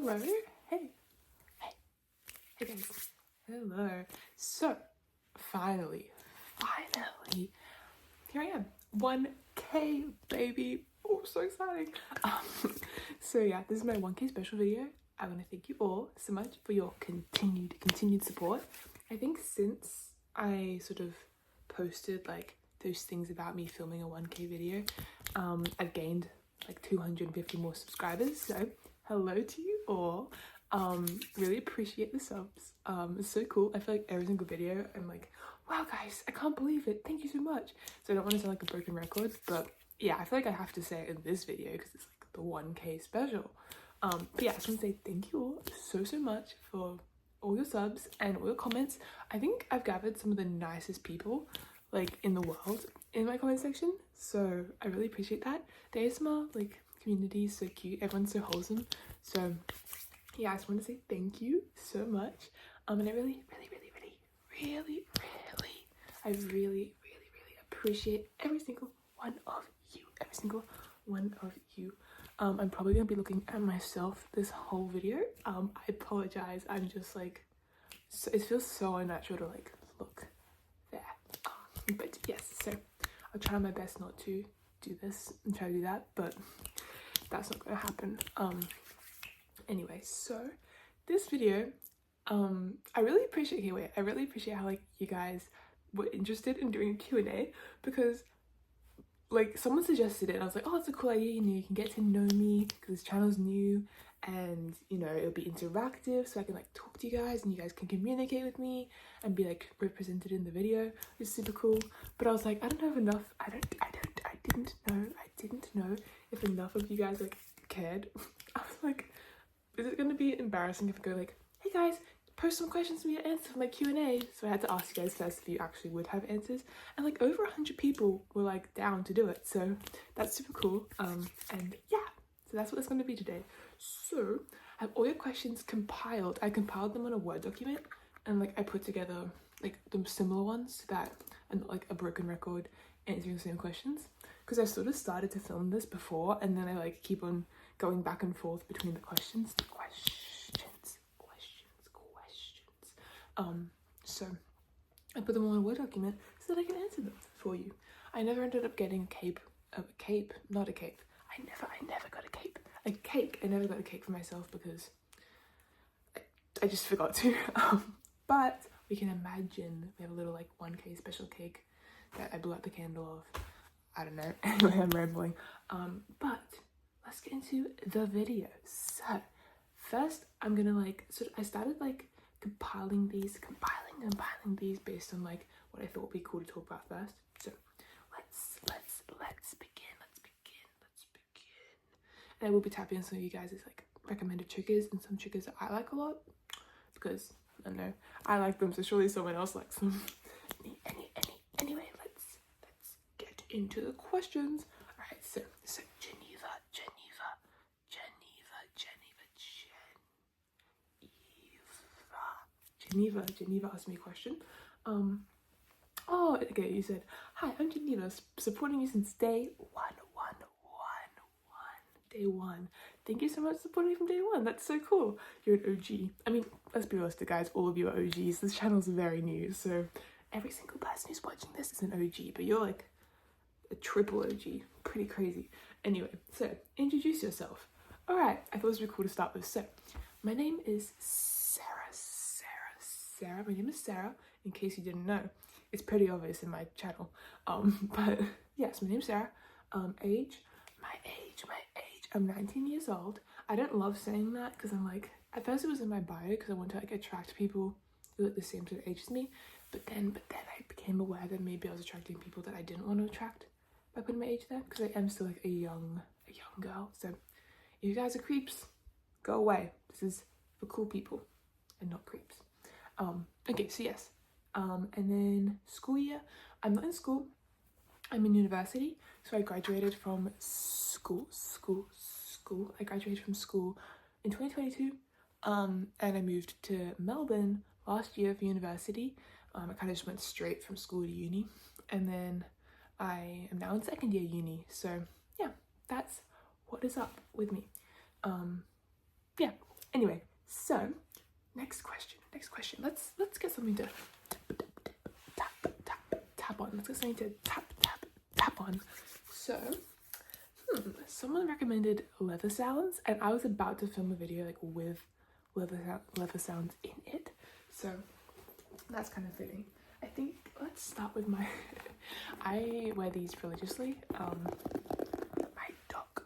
Hello. Hey. Hey guys. Hello. So, finally, here I am. 1K, baby. Oh, so exciting. So yeah, this is my 1K special video. I want to thank you all so much for your continued support. I think since I sort of posted like those things about me filming a 1K video, I've gained like 250 more subscribers. So hello to you all. Really appreciate the subs. It's so cool. I feel like every single video I'm like, wow guys, I can't believe it, thank you so much. So I don't want to sound like a broken record, but yeah, I feel like I have to say it in this video because it's like the 1K special. But yeah, I just want to say thank you all so much for all your subs and all your comments. I think I've gathered some of the nicest people like in the world in my comment section, so I really appreciate that. The ASMR like community is so cute, everyone's so wholesome. So yeah, I just want to say thank you so much. And I really appreciate every single one of you. I'm probably gonna be looking at myself this whole video. I apologize. I'm just like, so, it feels so unnatural to like look there. But yes, so I'll try my best not to do this and try to do that, but that's not gonna happen. Anyway, so this video, I really appreciate how like you guys were interested in doing a Q&A, because like someone suggested it and I was like, oh, it's a cool idea, you know, you can get to know me because this channel's new and you know it'll be interactive, so I can like talk to you guys and you guys can communicate with me and be like represented in the video. It's super cool. But I was like, I don't have enough. I didn't know if enough of you guys like cared. I was like, is it gonna be embarrassing if I go like, hey guys, post some questions for me to answer for my Q&A? So I had to ask you guys first if you actually would have answers, and like over 100 people were like down to do it, so that's super cool. And yeah, so that's what it's going to be today. So I have all your questions compiled. I compiled them on a Word document and like I put together like the similar ones so that I'm not like a broken record answering the same questions, because I sort of started to film this before and then I like keep on going back and forth between the questions. So I put them on a Word document so that I can answer them for you. I never ended up getting a cake. I never got a cake. A cake. I never got a cake for myself because I just forgot to. But we can imagine we have a little like 1K special cake that I blew out the candle of. I don't know. Anyway, I'm rambling. But let's get into the video. So first I'm gonna like I started like compiling these based on like what I thought would be cool to talk about first. So let's begin. And I will be tapping on some of you guys' like recommended triggers and some triggers that I like a lot because I don't know, I like them, so surely someone else likes them. Anyway, let's get into the questions. All right, so Geneva asked me a question. Oh, okay, you said, hi, I'm Geneva, supporting you since day one. Day one. Thank you so much for supporting me from day one. That's so cool. You're an OG. I mean, let's be realistic, guys. All of you are OGs. This channel's very new, so every single person who's watching this is an OG, but you're like a triple OG. Pretty crazy. Anyway, so introduce yourself. All right, I thought this would be cool to start with. So, my name is Sarah. My name is Sarah, in case you didn't know. It's pretty obvious in my channel. But yes, my name's Sarah. My age. I'm 19 years old. I don't love saying that because I'm like, at first it was in my bio because I want to like attract people who are like the same sort of age as me. But then I became aware that maybe I was attracting people that I didn't want to attract by putting my age there, because I am still like a young girl. So if you guys are creeps, go away. This is for cool people and not creeps. Okay, so yes. And then school year, I'm not in school, I'm in university. So I graduated from school. I graduated from school in 2022, and I moved to Melbourne last year for university. I kind of just went straight from school to uni, and then I am now in second year uni. So yeah, that's what is up with me. Yeah, Anyway, so next question. Let's get something to tap on. Let's get something to tap on. So, someone recommended leather sounds, and I was about to film a video like with leather sounds in it. So that's kind of fitting. I think let's start with my. I wear these religiously. My Doc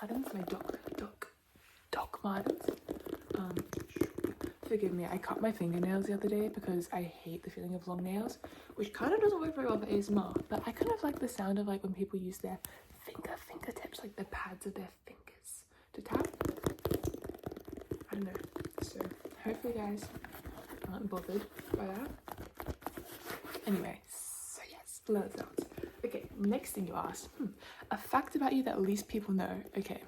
Martens. My Doc Martens. Forgive me, I cut my fingernails the other day because I hate the feeling of long nails, which kind of doesn't work very well for ASMR, but I kind of like the sound of like when people use their fingertips, like the pads of their fingers to tap. I don't know. So hopefully guys aren't bothered by that. Anyway, so yes, leather sounds. Okay, next thing you asked, a fact about you that at least people know. Okay.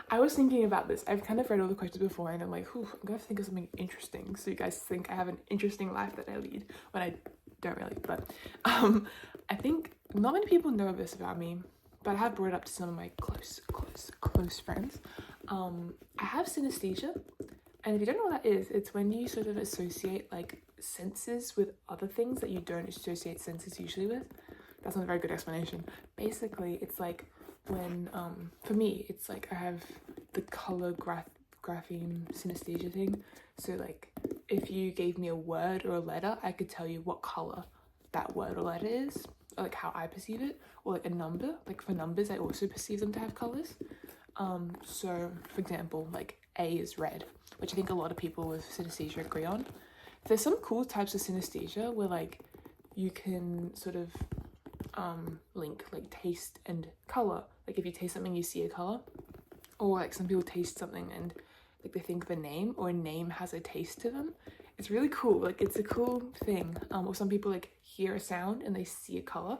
I was thinking about this. I've kind of read all the questions before and I'm like, I'm gonna think of something interesting so you guys think I have an interesting life that I lead, when I don't really. But I think not many people know this about me, but I have brought it up to some of my close friends. I have synesthesia, and if you don't know what that is, it's when you sort of associate like senses with other things that you don't associate senses usually with. That's not a very good explanation. Basically, it's like when for me it's like I have the color grapheme synesthesia thing. So like if you gave me a word or a letter, I could tell you what color that word or letter is, or like how I perceive it. Or like a number, like for numbers I also perceive them to have colors. So for example, like A is red, which I think a lot of people with synesthesia agree on. There's some cool types of synesthesia where like you can sort of link like taste and color. Like if you taste something you see a color, or like some people taste something and like they think of a name, or a name has a taste to them. It's really cool. Like it's a cool thing. Or some people like hear a sound and they see a color.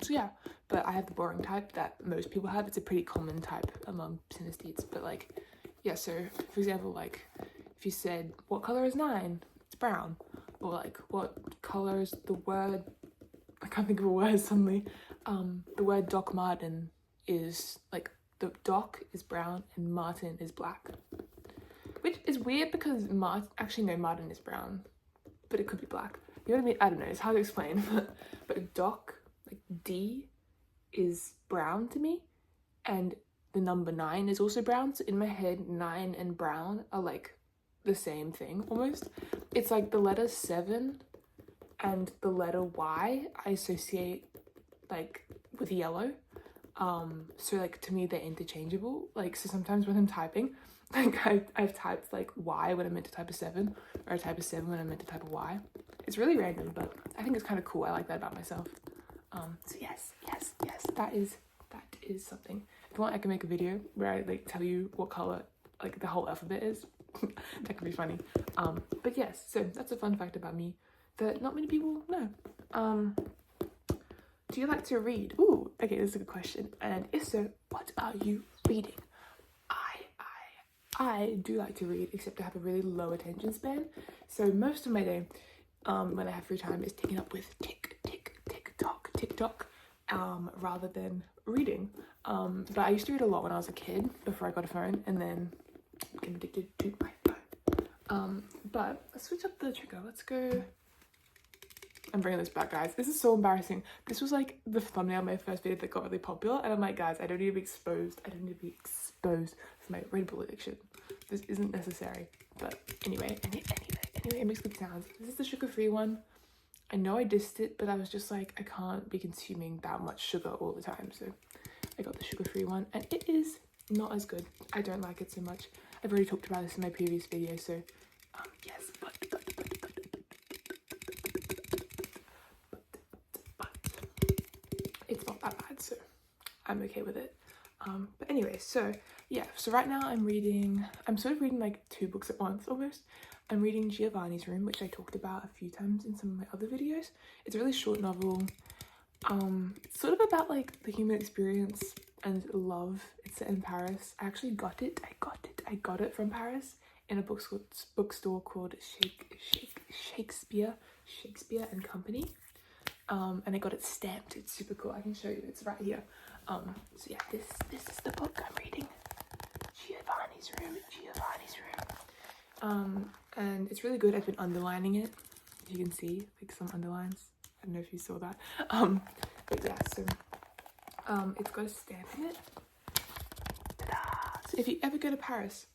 So yeah, but I have the boring type that most people have. It's a pretty common type among synesthetes. But like yeah, so for example, like if you said what color is 9, it's brown. Or like what color is the word, I can't think of a word suddenly. The word Doc Marten is like, the Doc is brown and Martin is black. Which is weird because actually no, Martin is brown, but it could be black. You know what I mean? I don't know, it's hard to explain. But Doc, like D, is brown to me, and the number 9 is also brown. So in my head, 9 and brown are like the same thing almost. It's like the letter 7 and the letter Y I associate like with yellow. So like to me they're interchangeable. Like so sometimes when I'm typing, like I've typed like Y when I meant to type a 7, or I type a 7 when I meant to type a Y. It's really random, but I think it's kind of cool. I like that about myself. So yes, that is something. If you want, I can make a video where I like tell you what color like the whole alphabet is. That could be funny. But yes, so that's a fun fact about me that not many people know. Do you like to read? Ooh, okay, this is a good question. And if so, what are you reading? I do like to read, except I have a really low attention span. So most of my day, when I have free time, is taken up with TikTok, rather than reading. But I used to read a lot when I was a kid before I got a phone, and then became addicted to my phone. But let's switch up the trigger. Let's go. I'm bringing this back, guys. This is so embarrassing. This was like the thumbnail of my first video that got really popular, and I'm like, guys, I don't need to be exposed. I don't need to be exposed for my Red Bull addiction. This isn't necessary. But anyway, it makes good sounds. This is the sugar-free one. I know I dissed it, but I was just like, I can't be consuming that much sugar all the time, so I got the sugar-free one, and it is not as good. I don't like it so much. I've already talked about this in my previous video, so yes, but it's not that bad, so I'm okay with it. But anyway, so yeah, so right now I'm sort of reading like 2 books at once almost. I'm reading Giovanni's Room, which I talked about a few times in some of my other videos. It's a really short novel. It's sort of about like the human experience and love. It's set in Paris. I actually got it from Paris in a bookstore called Shakespeare and Company. And I got it stamped. It's super cool. I can show you. It's right here. So yeah, this is the book I'm reading. And it's really good. I've been underlining it. You can see like some underlines. I don't know if you saw that. But yeah, so it's got a stamp in it. Ta-da! So if you ever go to Paris,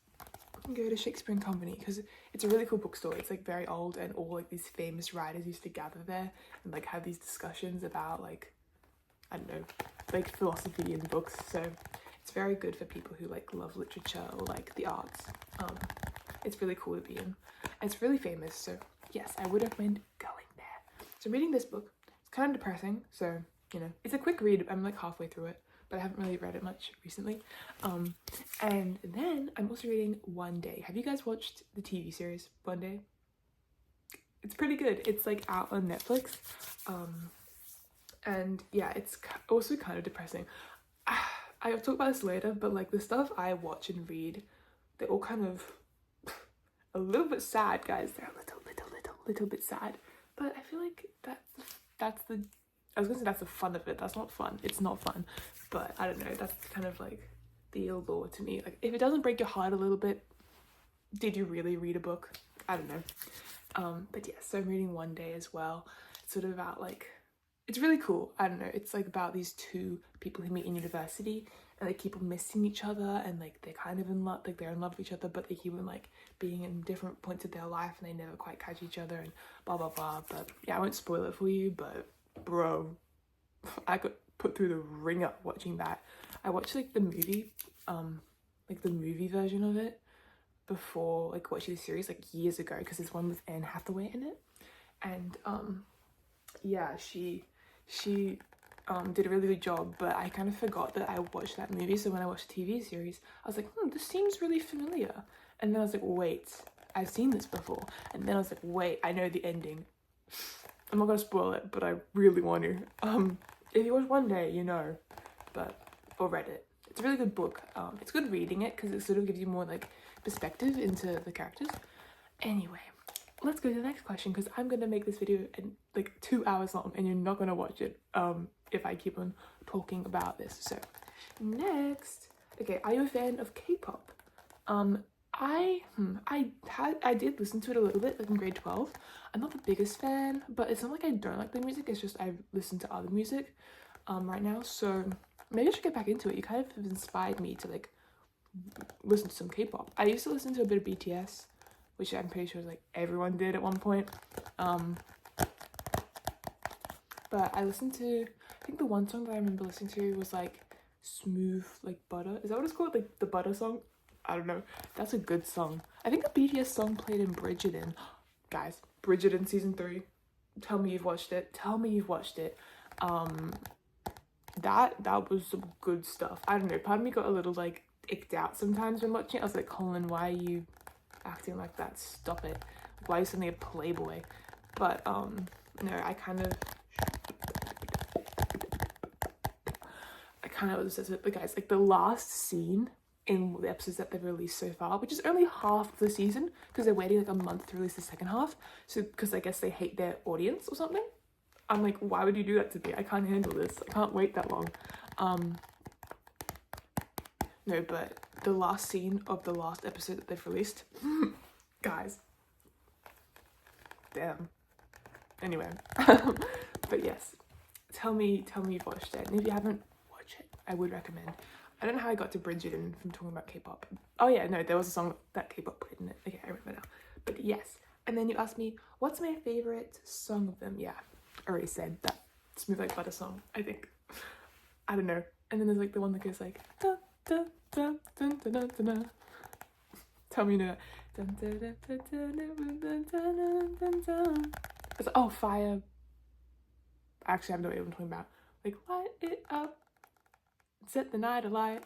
you can go to Shakespeare and Company, because it's a really cool bookstore. It's like very old, and all like these famous writers used to gather there and like have these discussions about like, I don't know, like philosophy and books. So it's very good for people who like love literature or like the arts. It's really cool to be in. And it's really famous, so yes, I would recommend going there. So I'm reading this book. It's kind of depressing, so you know, it's a quick read. I'm like halfway through it, but I haven't really read it much recently. And then I'm also reading One Day. Have you guys watched the TV series One Day? It's pretty good. It's like out on Netflix. And yeah, it's also kind of depressing. I'll talk about this later, but like the stuff I watch and read, they're all kind of a little bit sad, guys. They're a little bit sad. But I feel like that's the, I was gonna say that's the fun of it. That's not fun. It's not fun. But I don't know, that's kind of like the allure to me. Like if it doesn't break your heart a little bit, did you really read a book? I don't know. But yeah, so I'm reading One Day as well. It's sort of about like, it's really cool. I don't know, it's like about these two people who meet in university and they keep on missing each other, and like they're kind of in love, like they're in love with each other, but they keep on like being in different points of their life and they never quite catch each other and blah blah blah. But yeah, I won't spoil it for you, but bro, I got put through the ringer watching that. I watched like the movie version of it before like watching the series like years ago, because there's one with Anne Hathaway in it, and yeah, she did a really good job, but I kind of forgot that I watched that movie. So when I watched the TV series, I was like, this seems really familiar, and then I was like, wait, I've seen this before. And then I was like, wait, I know the ending. I'm not gonna spoil it, but I really want to. If you watch One Day, you know, or read it. It's a really good book. It's good reading it because it sort of gives you more like perspective into the characters. Anyway, let's go to the next question, because I'm gonna make this video in like 2 hours long and you're not gonna watch it if I keep on talking about this. So next, okay, are you a fan of K-pop? I did listen to it a little bit like in grade 12. I'm not the biggest fan, but it's not like I don't like the music, it's just I listen to other music right now, so maybe I should get back into it. You kind of have inspired me to like listen to some K-pop. I used to listen to a bit of BTS, which I'm pretty sure like everyone did at one point. But I listened to, I think the one song that I remember listening to was like Smooth Like Butter. Is that what it's called? Like the Butter song? I don't know. That's a good song. I think a BTS song played in Bridgerton. Guys, Bridgerton season 3. Tell me you've watched it. Tell me you've watched it. That was some good stuff. I don't know. Part of me got a little like icked out sometimes when watching it. I was like, Colin, why are you acting like that? Stop it. Why are you suddenly a playboy? But no, I kind of was obsessed with it. But guys, like the last scene in the episodes that they've released so far, which is only half of the season, because they're waiting like a month to release the second half, so because I guess they hate their audience or something. I'm like, why would you do that to me? I can't handle this. I can't wait that long. No, but the last scene of the last episode that they've released, guys, damn. Anyway, but yes, tell me you've watched it, and if you haven't watched it, I would recommend. I don't know how I got to Bridgerton from talking about K-pop. Oh yeah, no, there was a song that K-pop played in it. Okay, I remember now. But yes, and then you asked me, what's my favorite song of them? Yeah, I already said that Smooth Like Butter song, I think. I don't know. And then there's like the one that goes like, da, da, da, dun, dun, dun, dun, dun. Tell me you know that. Dun, dun, dun, dun, dun, dun, dun, dun, dun, dun. It's like, oh, Fire. I actually have no idea what I'm talking about. Like, light it up. Set the night alight.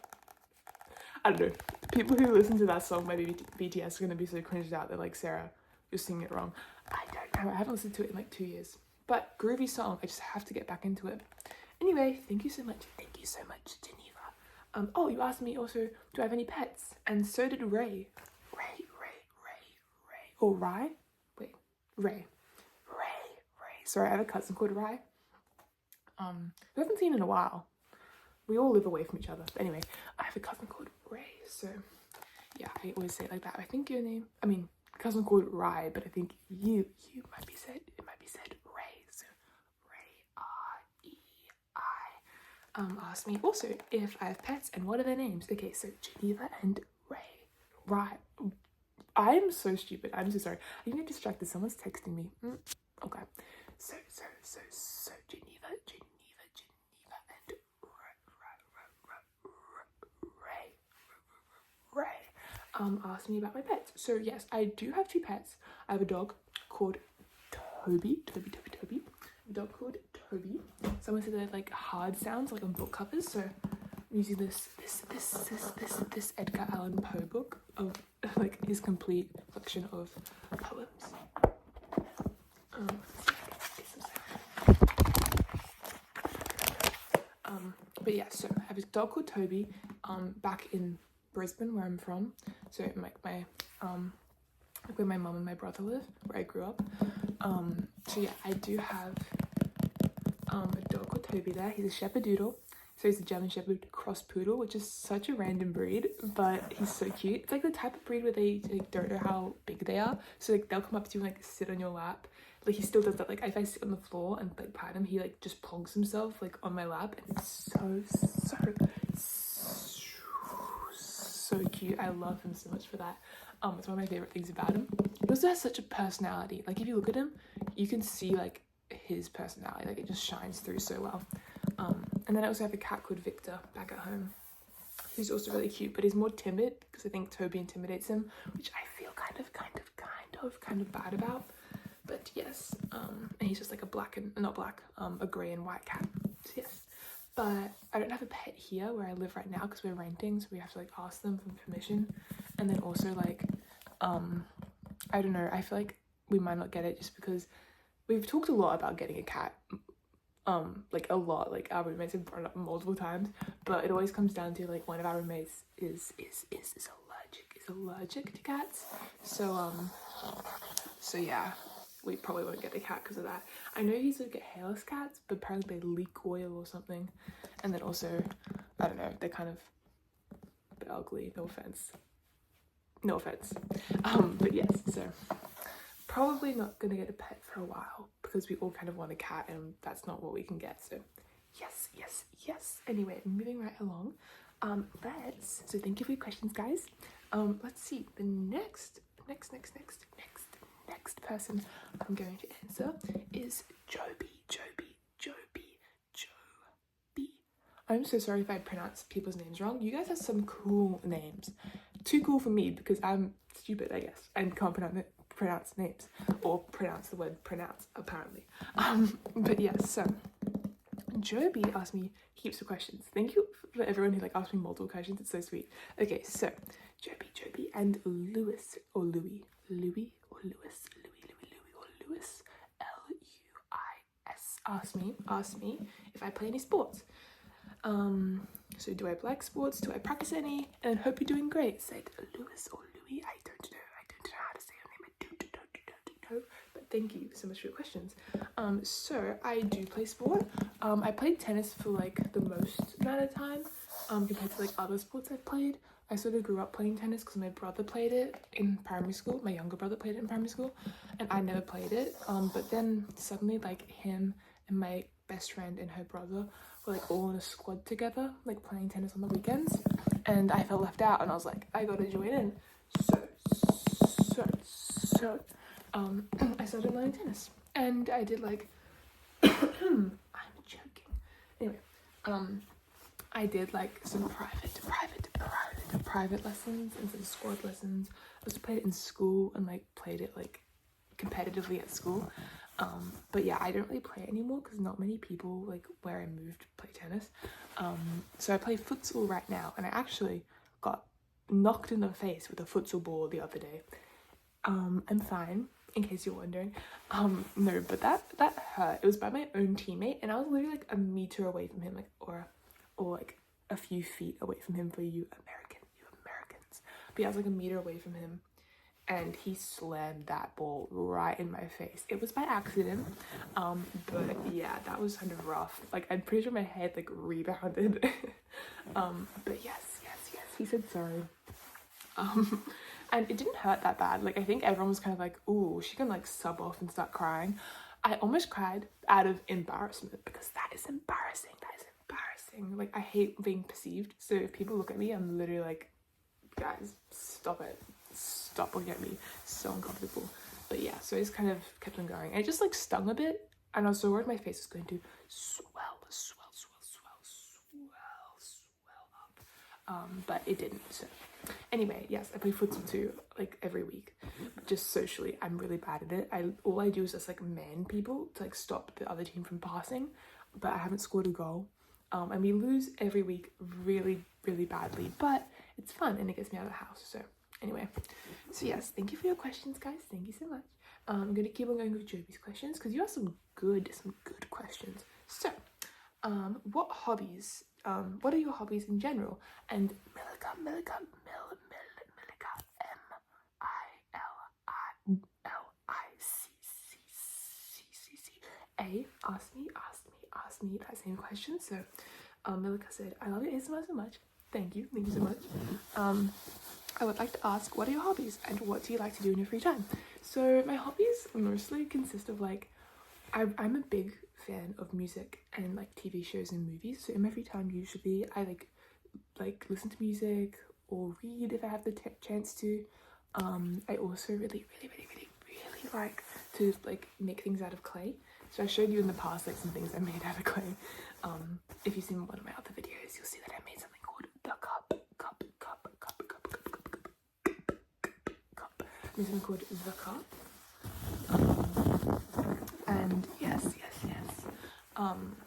I don't know. People who listen to that song by BTS are going to be so cringed out. They're like, Sarah, you're singing it wrong. I don't know. I haven't listened to it in like 2 years. But groovy song. I just have to get back into it. Anyway, thank you so much. Thank you so much, Geneva. Oh, you asked me also, do I have any pets? And so did Ray. Ray. Or Rai? Wait. Ray. Sorry, I have a cousin called Rai. We haven't seen in a while. We all live away from each other. But anyway, I have a cousin called Ray, so yeah, I always say it like that. I think your name, cousin called Rai, but I think you might be said, it might be said Ray. So Ray, R-E-I. Asked me also if I have pets and what are their names. Okay, so Geneva and Rai. I'm so stupid. I'm so sorry. I'm getting distracted. Someone's texting me. Okay. So Geneva, and Ray asked me about my pets. So yes, I do have 2 pets. I have a dog called Toby. A dog called Toby. Someone said they have like hard sounds like on book covers. So I'm using this Edgar Allan Poe book of like his complete collection of poems. But yeah, so I have a dog called Toby, back in Brisbane, where I'm from. So like where my mum and my brother live, where I grew up. So yeah, I do have a dog called Toby there. He's a Shepherdoodle. So he's a German Shepherd cross poodle, which is such a random breed, but he's so cute. It's like the type of breed where they like don't know how big they are. So like they'll come up to you and like sit on your lap. Like he still does that. Like if I sit on the floor and like pat him, he like just plonks himself like on my lap, and it's so cute. I love him so much for that. It's one of my favorite things about him. He also has such a personality. Like if you look at him, you can see like his personality. Like it just shines through so well. And then I also have a cat called Victor back at home. He's also really cute, but he's more timid because I think Toby intimidates him, which I feel kind of bad about. But yes, and he's just like a a grey and white cat. So yes, but I don't have a pet here where I live right now because we're renting, so we have to like ask them for permission. And then also like, I don't know, I feel like we might not get it just because we've talked a lot about getting a cat. Like a lot, like our roommates have brought it up multiple times, but it always comes down to like one of our roommates is allergic to cats. So yeah, we probably won't get a cat because of that. I know he's like get hairless cats, but apparently they leak oil or something, and then also I don't know, they're kind of a bit ugly. No offense. But yes, so probably not gonna get a pet for a while because we all kind of want a cat and that's not what we can get. So yes. Anyway, moving right along. So thank you for your questions, guys. Let's see, the next person I'm going to answer is Jobi. I'm so sorry if I pronounce people's names wrong. You guys have some cool names. Too cool for me because I'm stupid, I guess, and can't pronounce names or pronounce the word pronounce, apparently. But yes, so Jobi asked me heaps of questions. Thank you for everyone who like asked me multiple questions. It's so sweet. Okay, so Jobi and Louis L-U-I-S asked me if I play any sports. So do I like sports? Do I practice any? And hope you're doing great. Said Louis or Louis. I don't know how to say your name. I don't know. But thank you so much for your questions. So I do play sport. I played tennis for like the most amount of time compared to like other sports I've played. I sort of grew up playing tennis because my brother played it in primary school. My younger brother played it in primary school, and I never played it. But then suddenly like him and my best friend and her brother were like all in a squad together, like playing tennis on the weekends, and I felt left out, and I was like, I gotta join in. So I started learning tennis, and I did like I'm joking. Anyway, I did like some private lessons and some squad lessons. I also played it in school and like played it like competitively at school. But yeah, I don't really play it anymore because not many people like where I moved play tennis. So I play futsal right now, and I actually got knocked in the face with a futsal ball the other day. I'm fine, in case you're wondering. No, but that hurt. It was by my own teammate, and I was literally like a meter away from him, like or like a few feet away from him for you Americans. But yeah, I was like a meter away from him, and he slammed that ball right in my face. It was by accident, but yeah, that was kind of rough. Like, I'm pretty sure my head like rebounded. But yes, he said sorry. and it didn't hurt that bad. Like, I think everyone was kind of like, ooh, she can like sub off and start crying. I almost cried out of embarrassment, because that is embarrassing. Like, I hate being perceived, so if people look at me, I'm literally like, guys, stop it, stop looking at me, so uncomfortable. But yeah, so I just kind of kept on going, and it just like stung a bit, and I was so worried my face was going to swell up, but it didn't. So anyway, yes, I play futsal too, like every week. Just socially, I'm really bad at it. All I do is just like man people to like stop the other team from passing, but I haven't scored a goal. And we lose every week really, really badly, but it's fun and it gets me out of the house. So anyway, so yes, thank you for your questions, guys. Thank you so much. I'm gonna keep on going with Jobi's questions, because you have some good questions. So what hobbies, what are your hobbies in general? And milica, A asked me that same question. So milica said, I love your ASMR so much. Thank you so much. I would like to ask, what are your hobbies and what do you like to do in your free time? So my hobbies mostly consist of like, I'm a big fan of music and like TV shows and movies. So in my free time, usually I like listen to music or read if I have the chance to. I also really like to like make things out of clay. So I showed you in the past like some things I made out of clay. If you've seen one of my other videos, you'll see that I made something called the cup. I made something called the cup. And yes.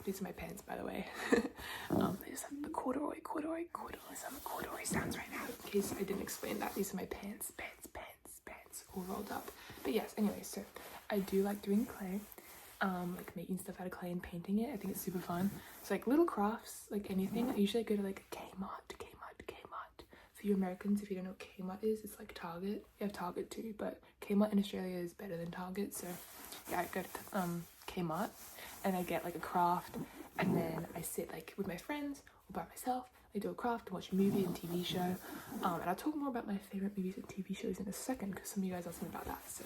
These are my pants, by the way. They just have the corduroy sounds right now. In case I didn't explain that, these are my pants, all rolled up. But yes, anyway, so I do like doing clay. Like making stuff out of clay and painting it. I think it's super fun. So like little crafts, like anything. I usually go to like Kmart. For you Americans, if you don't know what Kmart is, it's like Target. You have Target too, but Kmart in Australia is better than Target. So yeah, I go to Kmart and I get like a craft, and then I sit like with my friends or by myself. I do a craft and watch a movie and TV show. And I'll talk more about my favorite movies and TV shows in a second, because some of you guys asked me about that. So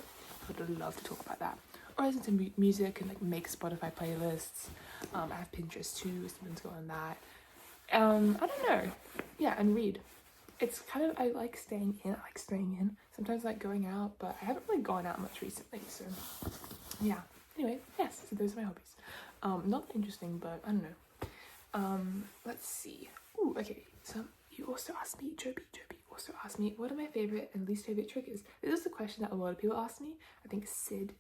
I would love to talk about that. Or I listen to music and like make Spotify playlists. I have Pinterest too, something's going on that. I don't know. Yeah, and read. It's kind of, I like staying in. Sometimes I like going out, but I haven't really gone out much recently, so yeah. Anyway, yes, so those are my hobbies. Not interesting, but I don't know. Let's see. Ooh, okay, so you also asked me, Jobi also asked me, what are my favorite and least favorite triggers? This is a question that a lot of people ask me. I think Sid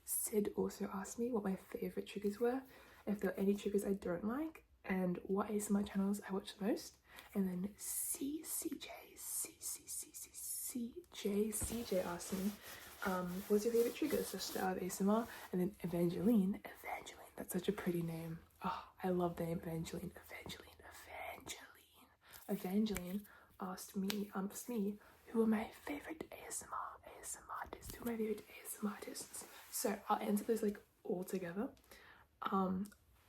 also asked me what my favorite triggers were, if there are any triggers I don't like, and what ASMR channels I watch the most. And then CJ asked me, what's your favorite triggers? So start of ASMR. And then Evangeline, that's such a pretty name. Oh, I love the name Evangeline asked me who are my favorite ASMR artists. Who are my favorite ASMR artists? So I'll answer those like all together.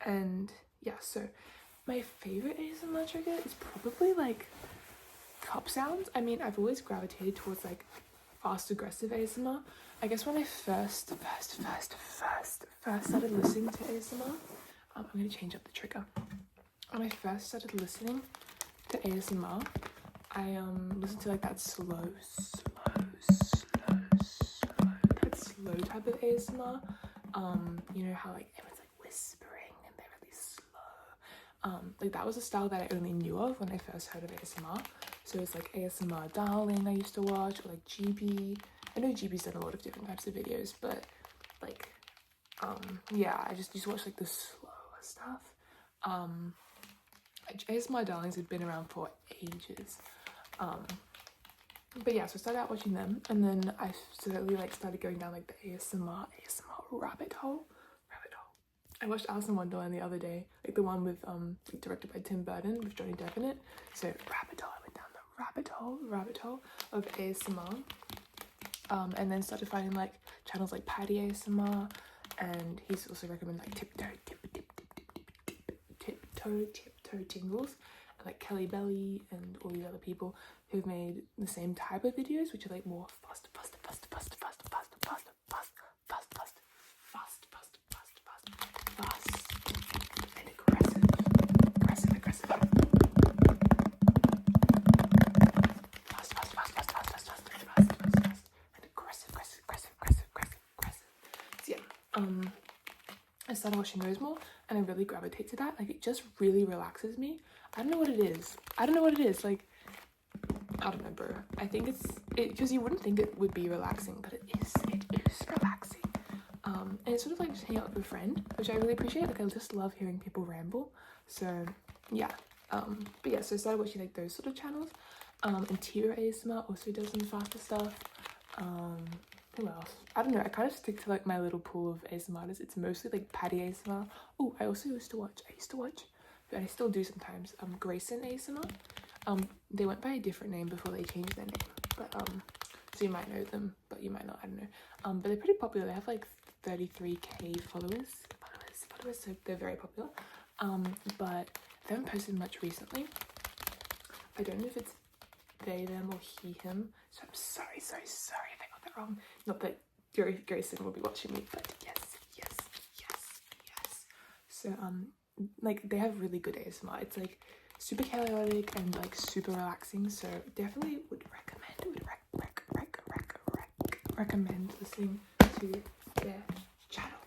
And yeah, so my favorite ASMR trigger is probably like cup sounds. I mean, I've always gravitated towards like fast aggressive ASMR. I guess when I first started listening to ASMR, I'm gonna change up the trigger. When I first started listening to ASMR, I listened to like that slow type of ASMR. You know how like everyone's like whispering and they're really slow. Like that was a style that I only knew of when I first heard of ASMR. So it's like ASMR Darling I used to watch, or like GB. I know GB's done a lot of different types of videos, but like yeah, I just used to watch like the slower stuff. ASMR Darlings had been around for ages. But yeah, so I started out watching them, and then I slowly like started going down like the ASMR rabbit hole. I watched Alice in Wonderland the other day, like the one with like directed by Tim Burton with Johnny Depp in it. So rabbit hole, I went down the rabbit hole of ASMR. And then started finding like channels like Patty ASMR, and he's also recommended like tiptoe tingles, like Kelly Belly and all these other people who've made the same type of videos, which are like more fast, and aggressive, and aggressive. So yeah, I started watching those more, and I really gravitate to that. Like, it just really relaxes me. I don't know what it is. Like, I don't know, bro. I think it's because you wouldn't think it would be relaxing, but it is relaxing. And it's sort of like just hanging out with a friend, which I really appreciate. Like, I just love hearing people ramble. So yeah. But yeah, so I started watching like those sort of channels. And Tira ASMR also does some faster stuff. Who else? I don't know. I kind of stick to like my little pool of ASMR artists. It's mostly like Patty ASMR. Oh, I used to watch, but I still do sometimes. Grayson ASMR. They went by a different name before they changed their name. But so you might know them, but you might not. I don't know. But they're pretty popular. They have like 33k followers. So they're very popular. But they haven't posted much recently. I don't know if it's they, them, or he, him. So I'm sorry if I got that wrong. Not that Grayson will be watching me, but yes. So like they have really good ASMR. It's like super chaotic and like super relaxing. So definitely would recommend listening to their channel.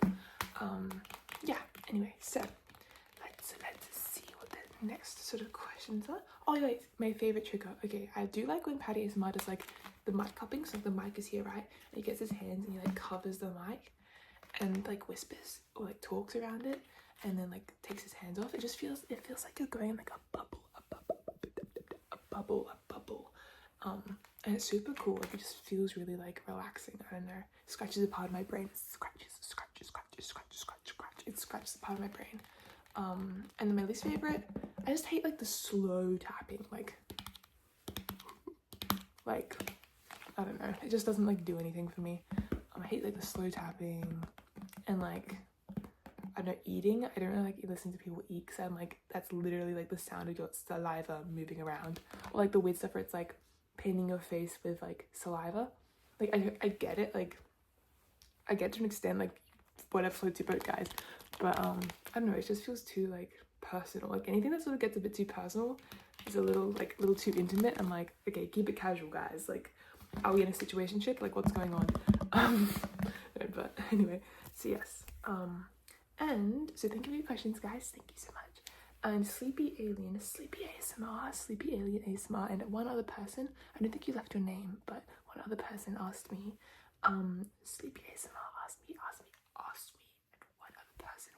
Yeah. Anyway, so let's see what the next sort of questions are. Oh wait, my favorite trigger. Okay, I do like when Patty ASMR does like the mic cupping. So the mic is here, right? And he gets his hands and he like covers the mic and like whispers or like talks around it, and then like takes his hands off. It feels like you're going in like a bubble. And it's super cool. Like, it just feels really like relaxing. I don't know. Scratches a part of my brain. It scratches. It scratches a part of my brain. And then my least favorite, I just hate like the slow tapping. Like I don't know. It just doesn't like do anything for me. I hate like the slow tapping and like, I don't know, eating. I don't really like listening to people eat because I'm like, that's literally like the sound of your saliva moving around. Or like the weird stuff where it's like painting your face with like saliva. Like I get it. Like I get to an extent, like whatever floats your boat, guys. But I don't know. It just feels too like personal. Like anything that sort of gets a bit too personal is a little too intimate. I'm like, okay, keep it casual, guys. Like, are we in a situationship? Like, what's going on? No, but anyway, so yes. And so thank you for your questions, guys. Thank you so much. And Sleepy Alien ASMR, and one other person, I don't think you left your name, but one other person asked me, Sleepy ASMR asked me, and one other person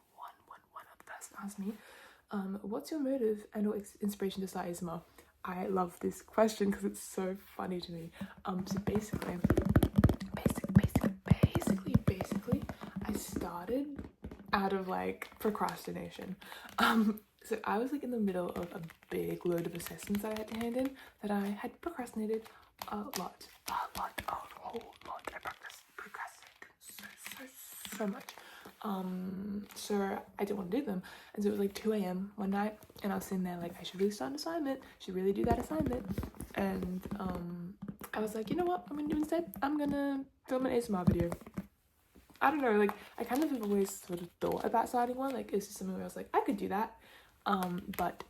asked me, what's your motive and or inspiration to start ASMR? I love this question because it's so funny to me. So basically, I started out of like procrastination. So I was like in the middle of a big load of assessments that I had to hand in that I had procrastinated a lot, a whole lot. I procrastinated so much. So I didn't want to do them, and so it was like 2 a.m. one night, and I was sitting there like, I should really start an assignment, should really do that assignment, and I was like, you know what I'm gonna do instead? I'm gonna film an ASMR video. I don't know, like I kind of have always sort of thought about starting one, like it's just something where I was like, I could do that, but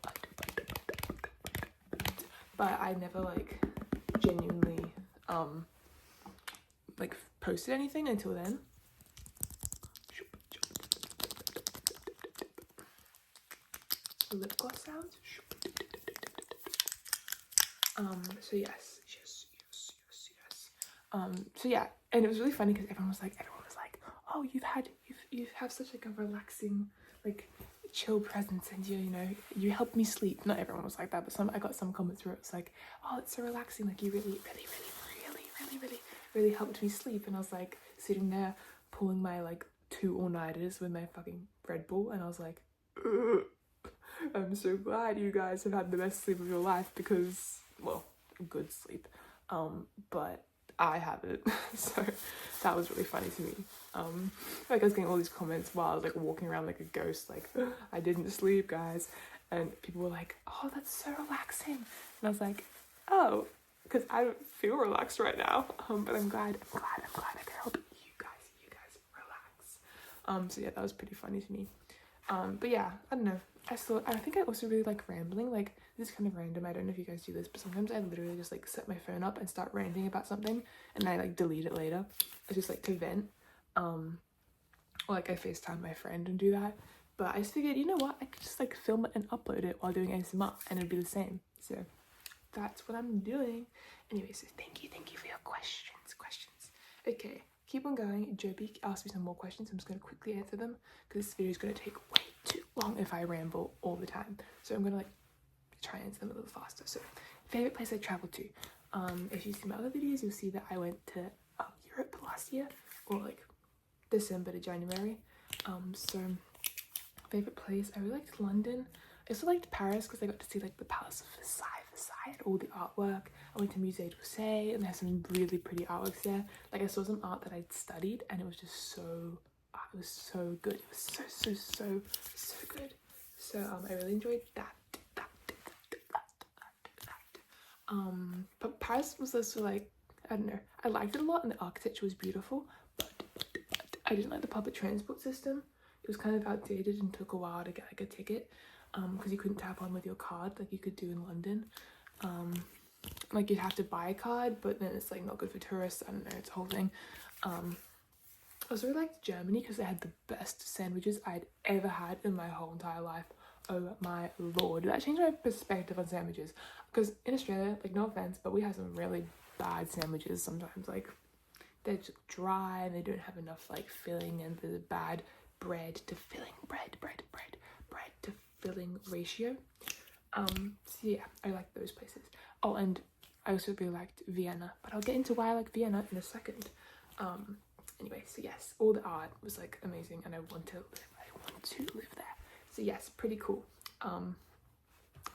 I never like genuinely like posted anything until then. Lip gloss sounds. So yes. So yeah, and it was really funny because everyone was like, oh, you have such like a relaxing, like chill presence, and you help me sleep. Not everyone was like that, but I got some comments where it was like, oh, it's so relaxing, like you really helped me sleep. And I was like sitting there pulling my like 2 all-nighters with my fucking Red Bull, and I was like, ugh. I'm so glad you guys have had the best sleep of your life, because, well, good sleep, but I haven't. So that was really funny to me. Like I was getting all these comments while I was like walking around like a ghost, like I didn't sleep, guys. and people were like, oh, that's so relaxing. And I was like, oh, because I don't feel relaxed right now. But I'm glad I can help you guys relax. So yeah, that was pretty funny to me. But yeah, I don't know. I think I also really like rambling. Like, this is kind of random. I don't know if you guys do this, but sometimes I literally just like set my phone up and start ranting about something, and I like delete it later. I just like to vent. Or like I FaceTime my friend and do that. But I just figured, you know what? I could just like film it and upload it while doing ASMR, and it'd be the same. So that's what I'm doing. Anyway, so thank you for your questions. Okay, keep on going. Jobi asked me some more questions. I'm just going to quickly answer them because this video is going to take way too long if I ramble all the time. So I'm going to like try and answer them a little faster. So, favorite place I traveled to. If you see my other videos, you'll see that I went to Europe last year, or like December to January. So favorite place, I really liked London. I also liked Paris because I got to see like the Palace of Versailles and all the artwork. I went to Musée d'Orsay and there's some really pretty artworks there. Like, I saw some art that I'd studied and it was just so, it was so good. It was so good. So I really enjoyed that. But Paris was also like, I don't know, I liked it a lot and the architecture was beautiful, but I didn't like the public transport system. It was kind of outdated and took a while to get like a ticket, because you couldn't tap on with your card like you could do in London. Like, you'd have to buy a card, but then it's like not good for tourists. I don't know, it's a whole thing. I also really liked Germany because they had the best sandwiches I'd ever had in my whole entire life. Oh my lord, that changed my perspective on sandwiches, because in Australia, like, no offense, but we have some really bad sandwiches sometimes. Like, they're just dry and they don't have enough like filling, and there's a bad bread to filling ratio. So yeah, I like those places. Oh, and I also really liked Vienna, but I'll get into why I like Vienna in a second. Anyway, so yes, all the art was like amazing, and I want to live there. So yes, pretty cool. All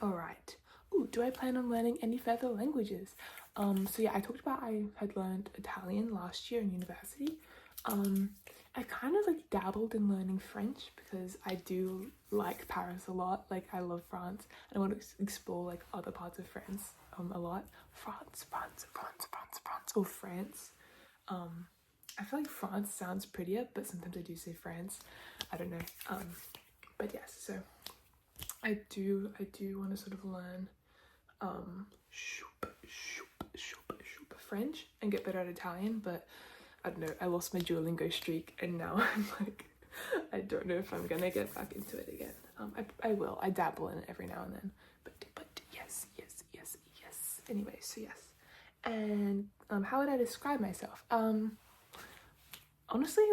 right. Ooh, do I plan on learning any further languages? So yeah, I talked about I had learned Italian last year in university. I kind of like dabbled in learning French because I do like Paris a lot. Like, I love France and I want to explore like other parts of France a lot. France or France. I feel like France sounds prettier, but sometimes I do say France. I don't know. But yes, so I do want to sort of learn French and get better at Italian, but I don't know, I lost my Duolingo streak and now I'm like, I don't know if I'm gonna get back into it again. I will. I dabble in it every now and then, but yes. Anyway, so yes. And how would I describe myself? Honestly,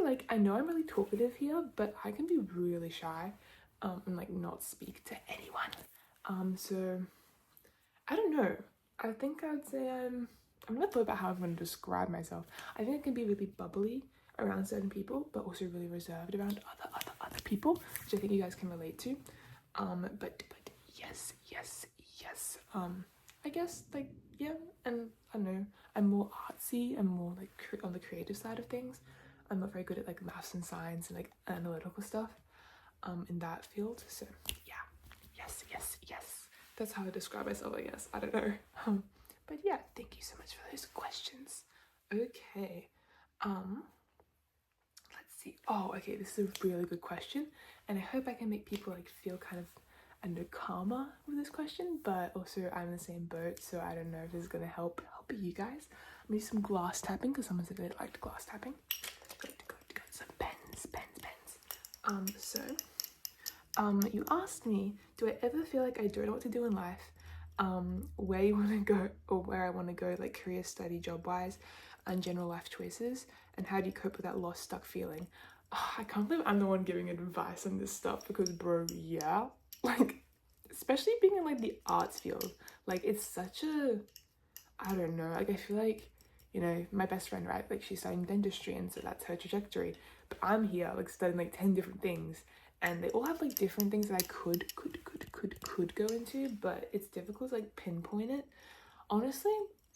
like, I know I'm really talkative here, but I can be really shy and like not speak to anyone. So I don't know. I think I'd say I'm gonna thought about how I'm gonna describe myself. I think I can be really bubbly around certain people, but also really reserved around other people, which I think you guys can relate to. But yes. I guess, like, yeah, and I don't know, I'm more artsy and more like on the creative side of things. I'm not very good at like maths and science and like analytical stuff in that field. So yeah, yes. That's how I describe myself, I guess. I don't know. But yeah, thank you so much for those questions. Okay. Let's see. Oh, okay, this is a really good question, and I hope I can make people like feel kind of under calmer with this question, but also I'm in the same boat, so I don't know if this is gonna help you guys. I'm gonna do some glass tapping because someone said they liked glass tapping. Got some pens. You asked me, do I ever feel like I don't know what to do in life? Where you want to go, or where I want to go, like career, study, job wise, and general life choices, and how do you cope with that lost, stuck feeling? Oh, I can't believe I'm the one giving advice on this stuff, because bro, yeah, like, especially being in like the arts field, like, it's such a, I don't know, like, I feel like, you know, my best friend, right, like, she's studying dentistry, and so that's her trajectory, but I'm here like studying like 10 different things, and they all have like different things that I could go into, but it's difficult to like pinpoint it. Honestly,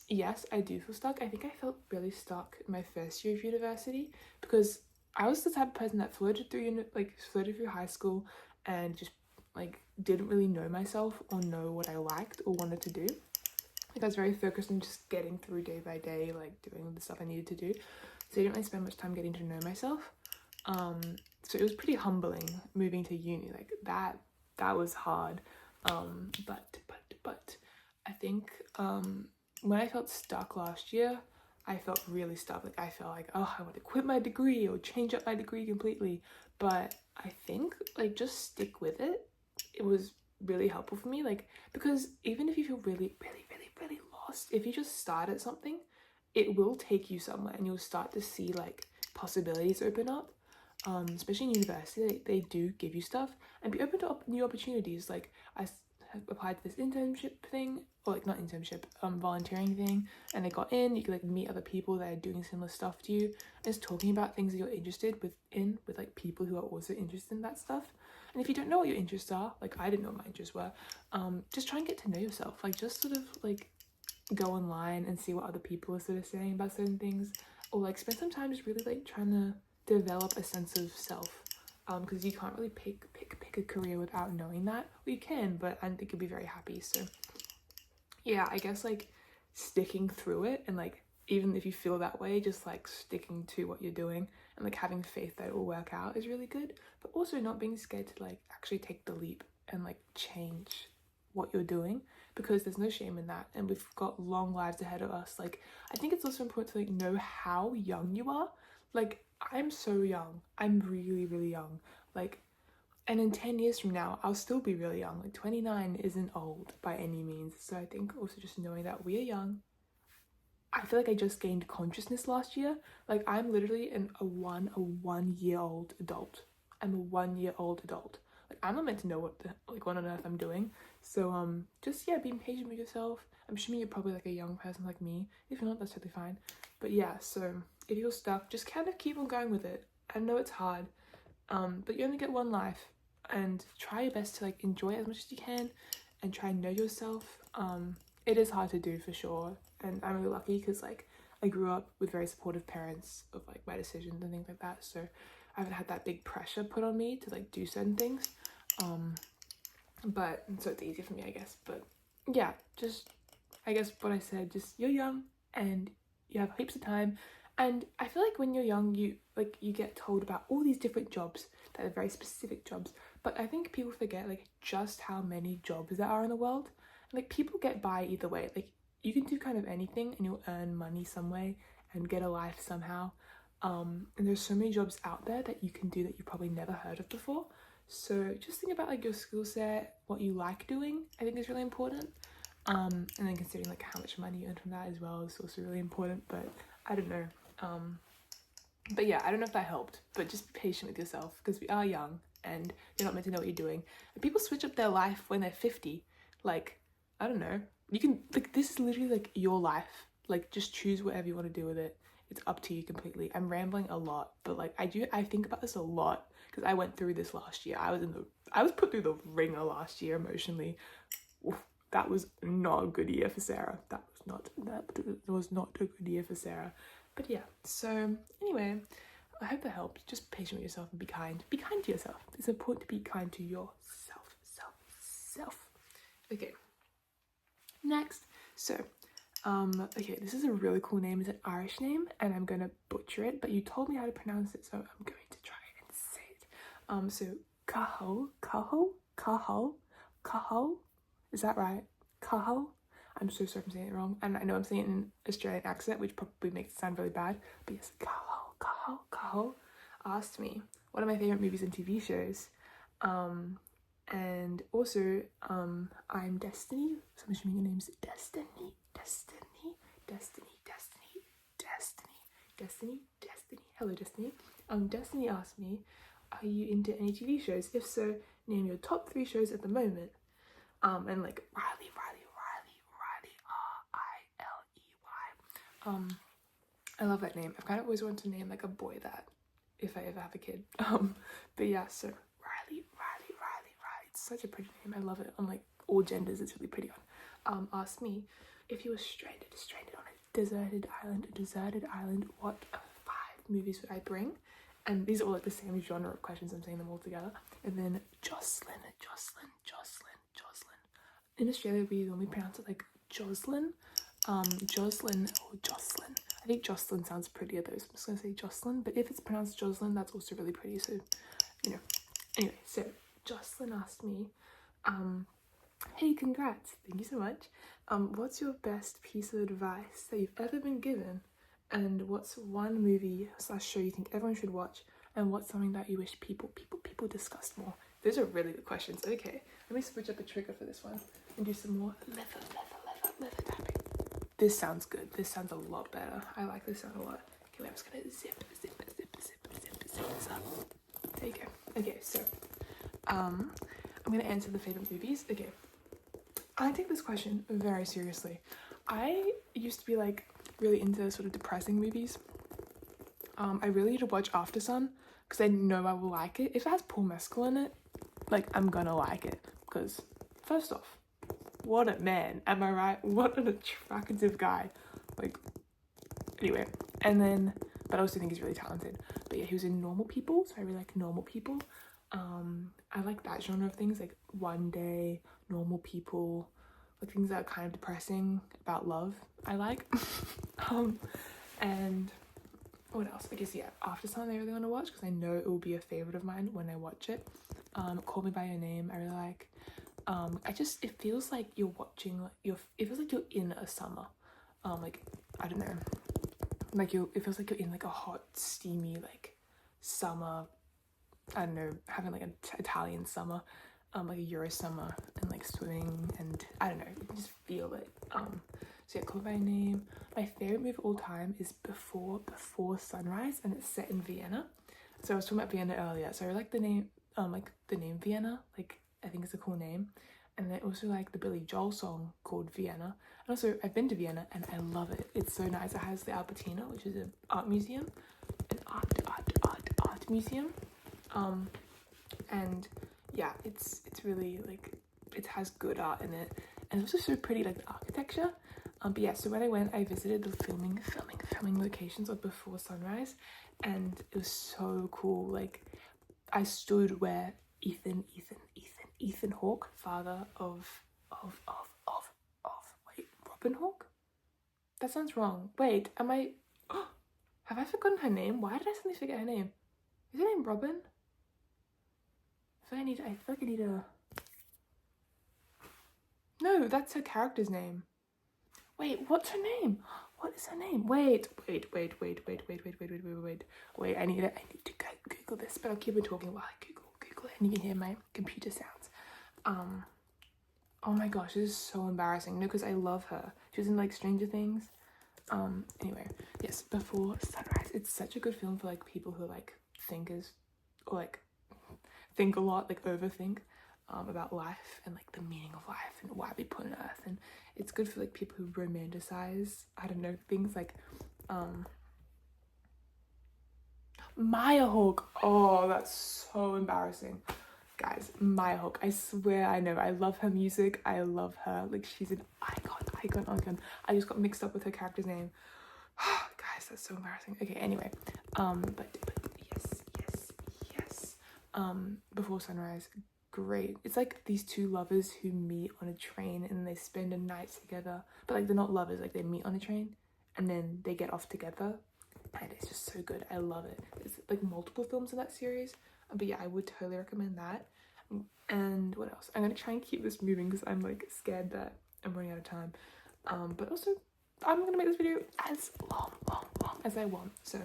yes, I do feel stuck. I think I felt really stuck in my first year of university because I was the type of person that floated through high school and just like didn't really know myself or know what I liked or wanted to do. Like I was very focused on just getting through day by day, like doing the stuff I needed to do. So I didn't really spend much time getting to know myself. So it was pretty humbling moving to uni. Like that was hard. But I think when I felt stuck last year, I felt really stuck. Like I felt like, oh, I want to quit my degree or change up my degree completely. But I think like just stick with it. It was really helpful for me. Like because even if you feel really lost, if you just start at something, it will take you somewhere and you'll start to see like possibilities open up. Especially in university, they do give you stuff and be open to new opportunities. Like I have applied to this internship thing, or like not internship, volunteering thing, and I got in. You can like meet other people that are doing similar stuff to you, and just talking about things that you're interested with like people who are also interested in that stuff. And if you don't know what your interests are, like I didn't know what my interests were, just try and get to know yourself. Like just sort of like go online and see what other people are sort of saying about certain things, or like spend some time just really like trying to develop a sense of self, because you can't really pick a career without knowing that. Well, you can, but I don't think you'll be very happy. So yeah, I guess like sticking through it, and like even if you feel that way, just like sticking to what you're doing and like having faith that it will work out is really good. But also not being scared to like actually take the leap and like change what you're doing, because there's no shame in that, and we've got long lives ahead of us. Like I think it's also important to like know how young you are. Like I'm so young. I'm really young. Like, and in 10 years from now, I'll still be really young. Like 29 isn't old by any means. So I think also just knowing that we are young. I feel like I just gained consciousness last year. Like I'm literally a 1 year old adult. I'm a 1 year old adult. Like I'm not meant to know what on earth I'm doing. So just yeah, being patient with yourself. I'm assuming you're probably like a young person like me. If you're not, that's totally fine. But yeah, so if you're stuck, just kind of keep on going with it. I know it's hard, but you only get one life, and try your best to like enjoy it as much as you can and try and know yourself. It is hard to do for sure, and I'm really lucky because like I grew up with very supportive parents of like my decisions and things like that, so I haven't had that big pressure put on me to like do certain things. But so it's easier for me, I guess. But yeah, just I guess what I said, just you're young and you have heaps of time. And I feel like when you're young, you get told about all these different jobs that are very specific jobs. But I think people forget like just how many jobs there are in the world. Like people get by either way. Like you can do kind of anything and you'll earn money some way and get a life somehow. And there's so many jobs out there that you can do that you probably never heard of before. So just think about like your skill set, what you like doing, I think is really important. And then considering like how much money you earn from that as well is also really important. But I don't know. But yeah, I don't know if that helped, but just be patient with yourself because we are young and you're not meant to know what you're doing. And people switch up their life when they're 50. Like, I don't know. You can, like, this is literally like your life. Like, just choose whatever you want to do with it. It's up to you completely. I'm rambling a lot, but like I think about this a lot because I went through this last year. I was put through the ringer last year emotionally. Oof, that was not a good year for Sarah. That was not a good year for Sarah. But yeah, so anyway, I hope that helped. Just be patient with yourself and be kind. Be kind to yourself. It's important to be kind to yourself. Self. Okay. Next. So, okay, this is a really cool name. It's an Irish name, and I'm gonna butcher it, but you told me how to pronounce it, so I'm going to try and say it. So cathal. Is that right? Cathal? I'm so sorry if I'm saying it wrong. And I know I'm saying it in an Australian accent, which probably makes it sound really bad. But yes, cathal asked me one of my favorite movies and TV shows. And also, I'm Destiny. So I'm assuming your name's Destiny. Hello, Destiny. Destiny asked me, are you into any TV shows? If so, name your top 3 shows at the moment. And like Riley, R-I-L-E-Y. I love that name. I've kind of always wanted to name like a boy that, if I ever have a kid. But yeah, so Riley. It's such a pretty name. I love it. On like all genders, it's really pretty on. Asked me if you were stranded on a deserted island, what 5 movies would I bring? And these are all like the same genre of questions. I'm saying them all together. And then Joslynn. In Australia, we normally pronounce it like Joslynn. Joslynn or Joslynn. I think Joslynn sounds prettier though, so I'm just gonna say Joslynn. But if it's pronounced Joslynn, that's also really pretty. So, you know. Anyway, so Joslynn asked me, hey, congrats, thank you so much. What's your best piece of advice that you've ever been given? And what's one movie / show you think everyone should watch? And what's something that you wish people discussed more? Those are really good questions. Okay, let me switch up the trigger for this one and do some more leather tapping. This sounds good. This sounds a lot better. I like this sound a lot. Okay, wait, I'm just gonna zip this up. There you go. Okay, so I'm gonna answer the favorite movies. Okay, I take this question very seriously. I used to be like really into sort of depressing movies. I really need to watch After Sun because I know I will like it. If it has Paul Mescal in it, like I'm gonna like it because first off, what a man, am I right? What an attractive guy. Like, anyway, and then, but I also think he's really talented. But yeah, he was in Normal People, so I really like Normal People. I like that genre of things, like One Day, Normal People, like things that are kind of depressing about love, I like. And what else? I guess, yeah, After Sun I really want to watch because I know it will be a favorite of mine when I watch it. Call Me By Your Name, I really like. It feels like you're watching, it feels like you're in a summer. Like, I don't know, like it feels like you're in like a hot, steamy, like summer, I don't know, having like an Italian summer, like a Euro summer, and like swimming, and I don't know, you can just feel it. So yeah, Call Me By Your Name. My favorite movie of all time is Before Sunrise, and it's set in Vienna. So I was talking about Vienna earlier, so I like the name, the name Vienna, like I think it's a cool name. And then also like the Billy Joel song called Vienna. And also I've been to Vienna and I love it. It's so nice. It has the Albertina, which is an art museum, an art museum. And yeah, it's really like, it has good art in it, and it's also so pretty, like the architecture. But yeah, so when I went, I visited the filming locations of Before Sunrise, and it was so cool. Like, I stood where Ethan Hawke, father of wait, Robin Hawke? That sounds wrong. Wait, am I have I forgotten her name? Why did I suddenly forget her name? Is her name Robin? I feel like I need a... No, that's her character's name. Wait, what's her name? What is her name? Wait, I need to Google this, but I'll keep on talking while I Google it, and you can hear my computer sounds. Oh my gosh, this is so embarrassing. No, because I love her. She was in like Stranger Things. Anyway, yes, Before Sunrise. It's such a good film for like people who are like thinkers, or like think a lot, like overthink about life and like the meaning of life and why we put on earth. And it's good for like people who romanticize, I don't know, things like Maya Hawke. Oh, that's so embarrassing. Guys, Maya Hawke, I swear I know. I love her music. I love her. Like, she's an icon. I just got mixed up with her character's name. Guys, that's so embarrassing. Okay, anyway. But yes. Before Sunrise, great. It's like these two lovers who meet on a train and they spend a night together. But like, they're not lovers. Like, they meet on a train and then they get off together. And it's just so good. I love it. There's like multiple films in that series. But yeah, I would totally recommend that. And what else? I'm gonna try and keep this moving because I'm like scared that I'm running out of time. But also I'm gonna make this video as long as I want. So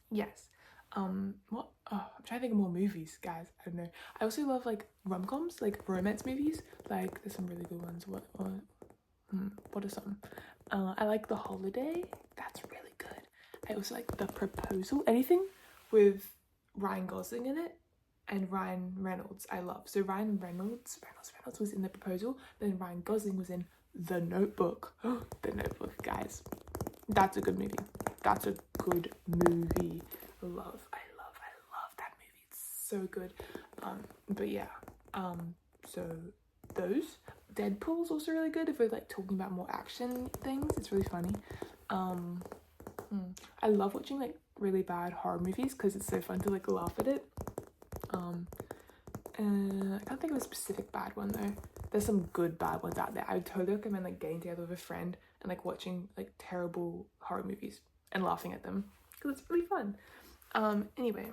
yes. What? Oh, I'm trying to think of more movies, guys. I don't know. I also love like rom-coms, like romance movies. Like, there's some really good ones. What are some? I like The Holiday. That's really good. I also like The Proposal. Anything with Ryan Gosling in it and Ryan Reynolds, I love. So Ryan Reynolds was in The Proposal, then Ryan Gosling was in The Notebook. The Notebook, guys. That's a good movie. I love that movie. It's so good. But yeah. So those. Deadpool's also really good if we're like talking about more action things. It's really funny. I love watching like really bad horror movies because it's so fun to like laugh at it. I can't think of a specific bad one though. There's some good bad ones out there. I would totally recommend like getting together with a friend and like watching like terrible horror movies and laughing at them because it's really fun. Anyway,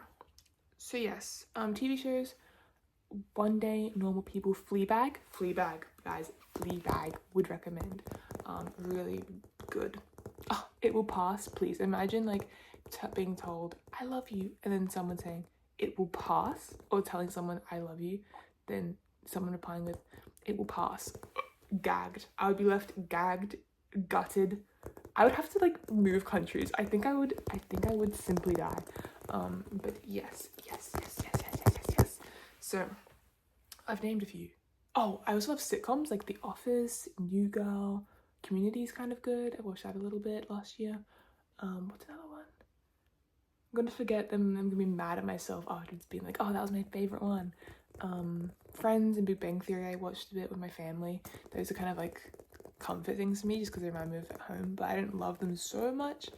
so yes, TV shows. One Day, Normal People, Fleabag, guys, Fleabag would recommend. Really good. Oh, it will pass. Please imagine like being told I love you and then someone saying it will pass, or telling someone I love you, then someone replying with it will pass. Gagged. I would be left gagged, gutted. I would have to like move countries. I think I would simply die. But yes. So I've named a few. Oh, I also love sitcoms like The Office, New Girl, Community is kind of good. I watched that a little bit last year. What's another one? I'm gonna forget them. I'm gonna be mad at myself afterwards, being like, oh, that was my favorite one. Friends and Big Bang Theory I watched a bit with my family. Those are kind of like comfort things for me just because they remind me of at home, but I didn't love them so much.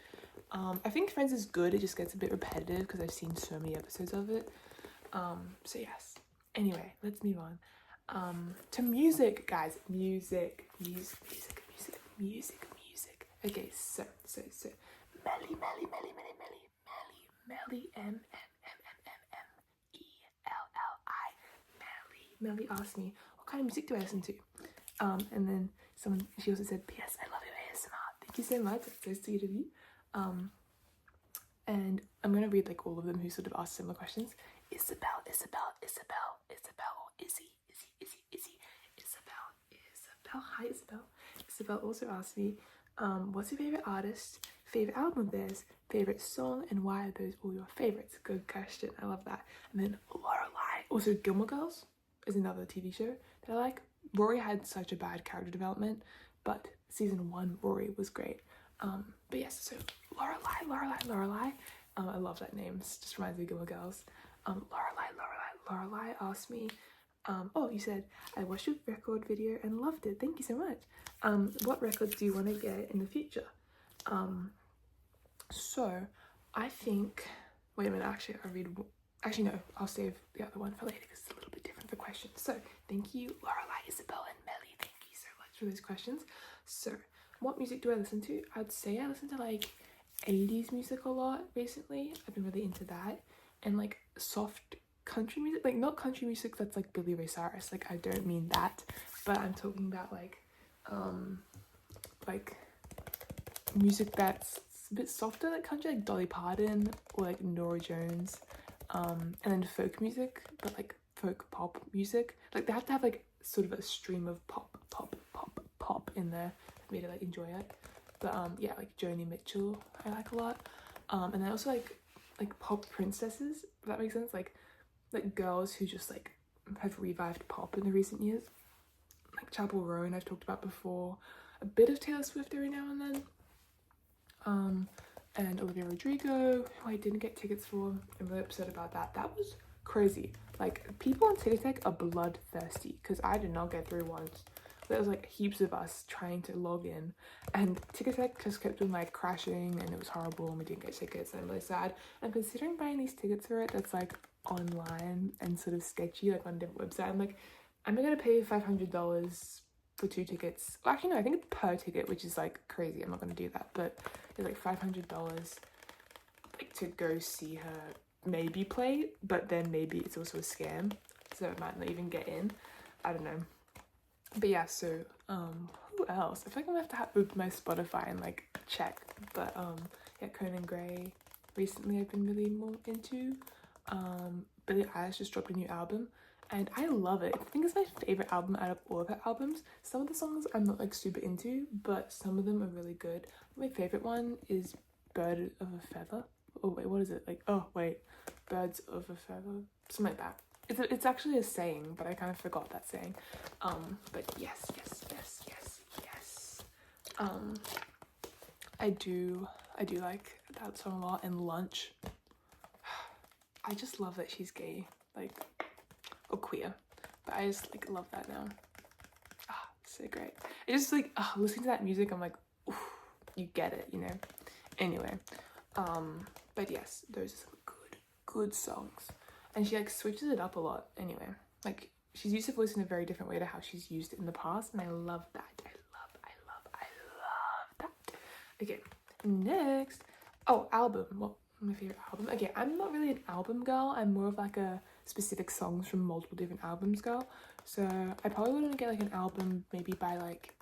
I think Friends is good. It just gets a bit repetitive because I've seen so many episodes of it. So yes. Anyway, let's move on. To music, guys. Music. Okay, so Meli, Meli asked me, what kind of music do I listen to? And then she also said, P.S. I love your ASMR. Thank you so much. That's so sweet of you. And I'm gonna read like all of them who sort of asked similar questions. Isabelle, or Izzy, Isabelle. Hi, Isabelle. Isabelle also asked me, what's your favorite artist, favorite album of theirs, favorite song, and why are those all your favorites? Good question. I love that. And then Loralie. Also, Gilmore Girls is another TV show that I like. Rory had such a bad character development, but season 1 Rory was great. But yes, so Loralie. I love that name. It just reminds me of Gilmore Girls. Loralie asked me, oh, you said, I watched your record video and loved it. Thank you so much. What records do you want to get in the future? So I think, wait a minute, actually no, I'll save the other one for later because it's a little bit different for questions. So thank you, Loralie, Isabelle, and Meli. Thank you so much for those questions. So what music do I listen to? I'd say I listen to like 80s music a lot recently. I've been really into that. And like soft country music, like not country music that's like Billy Ray Cyrus, like I don't mean that, but I'm talking about like music that's a bit softer, like country, like Dolly Parton or like Nora Jones, and then folk music, but like folk pop music, like they have to have like sort of a stream of pop in there for me to like enjoy it. But yeah, like Joni Mitchell I like a lot, and I also like pop princesses, if that makes sense, like girls who just like have revived pop in the recent years, like Chapel Roan I've talked about before, a bit of Taylor Swift every now and then, and Olivia Rodrigo, who I didn't get tickets for. I'm really upset about that. That was crazy. Like people on Ticketek are bloodthirsty because I did not get through once. There was like heaps of us trying to log in, and Ticketek just kept on like crashing, and it was horrible, and we didn't get tickets, and I'm really sad. And considering buying these tickets for it that's like online and sort of sketchy, like on a different website, I'm like, am I gonna pay $500 for 2 tickets? Well, actually no, I think it's per ticket, which is like crazy. I'm not gonna do that, but it's like $500 like to go see her maybe play, but then maybe it's also a scam, so I might not even get in. I don't know. But yeah, so who else? I feel like I'm gonna have to open my Spotify and like check. But yeah, Conan Gray recently I've been really more into. Billie Eilish just dropped a new album and I love it. I think it's my favorite album out of all of her albums. Some of the songs I'm not like super into, but some of them are really good. My favorite one is Bird of a Feather. Oh wait, what is it? Like, oh wait, Birds of a Feather, something like that. It's actually a saying, but I kind of forgot that saying. But yes. I do like that song a lot. And Lunch. I just love that she's gay, like, or queer. But I just like love that now. So great. I just like listening to that music, I'm like, oof, you get it, you know. Anyway, But yes, those are some good songs. And she like switches it up a lot anyway. Like she's used her voice in a very different way to how she's used it in the past, and I love that. I love that. Okay, next. Oh, album. What my favorite album? Okay, I'm not really an album girl. I'm more of like a specific songs from multiple different albums girl. So I probably wouldn't get like an album maybe by like,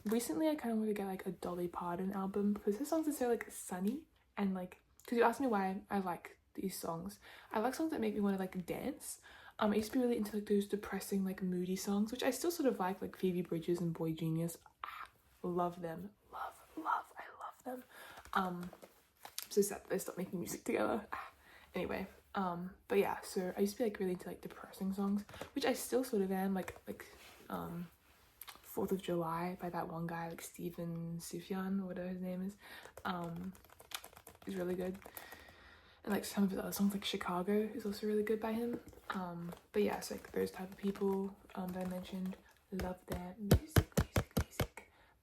recently I kind of want to get like a Dolly Parton album because her songs are so like sunny and like, because you asked me why I like these songs. I like songs that make me want to like dance. I used to be really into like those depressing like moody songs, which I still sort of like Phoebe Bridgers and Boy Genius. Love them. I love them. I'm so sad that they stopped making music together. Anyway, but yeah, so I used to be like really into like depressing songs, which I still sort of am, like 4th of July by that one guy, like Steven Sufjan or whatever his name is really good. And like some of his other songs like Chicago is also really good by him. But yeah, so like those type of people that I mentioned, love their music.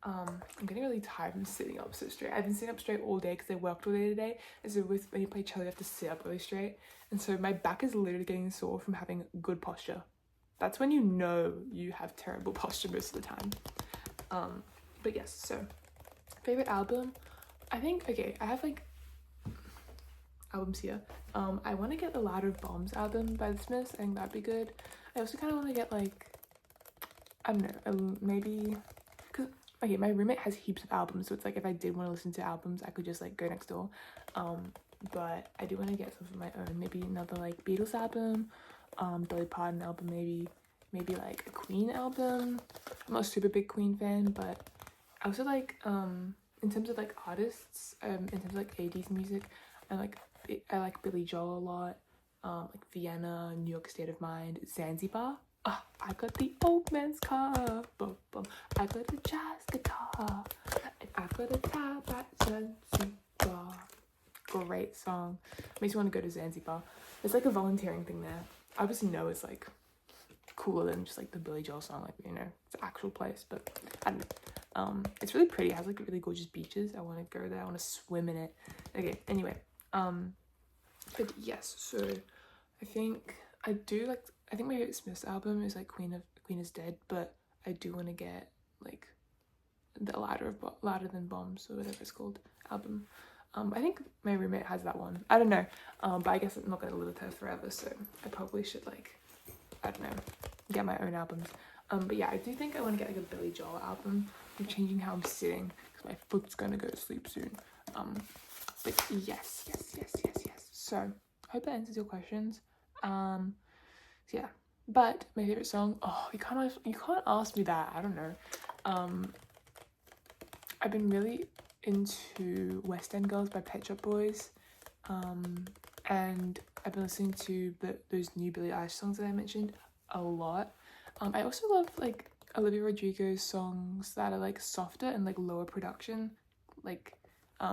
I'm getting really tired from sitting up so straight. I've been sitting up straight all day because I worked all day today, and so when you play cello you have to sit up really straight, and so my back is literally getting sore from having good posture. That's when you know you have terrible posture most of the time. But yes, so favorite album, I think, okay, I have like albums here. I want to get the Ladder of Bombs album by the Smiths. I think that'd be good. I also kind of want to get like, I don't know, maybe, because okay, my roommate has heaps of albums, so it's like if I did want to listen to albums I could just like go next door. But I do want to get some of my own, maybe another like Beatles album, Dolly Parton album, maybe like a Queen album. I'm not a super big Queen fan, but I also like in terms of like artists, in terms of like 80s music, I like Billy Joel a lot, like Vienna, New York State of Mind, Zanzibar. I got the old man's car, bum, bum. I got a jazz guitar, and I got a tab at Zanzibar. Great song. Makes me want to go to Zanzibar. It's like a volunteering thing there. I obviously know it's like cooler than just like the Billy Joel song, like, you know, it's an actual place, but I don't know. It's really pretty. It has like really gorgeous beaches. I want to go there. I want to swim in it. Okay, anyway. But yes, so I think I think my favorite Smiths album is like Queen is Dead, but I do want to get like the Ladder Than Bombs or whatever it's called album. I think my roommate has that one. I don't know, but I guess I'm not going to live with her forever, so I probably should like, I don't know, get my own albums. But yeah, I do think I want to get like a Billy Joel album. I'm changing how I'm sitting because my foot's going to go to sleep soon. But yes. So I hope that answers your questions. So yeah, but my favorite song, you can't ask me that. I don't know. I've been really into West End Girls by Pet Shop Boys, and I've been listening to those new Billie Eilish songs that I mentioned a lot. I also love like Olivia Rodrigo's songs that are like softer and like lower production, like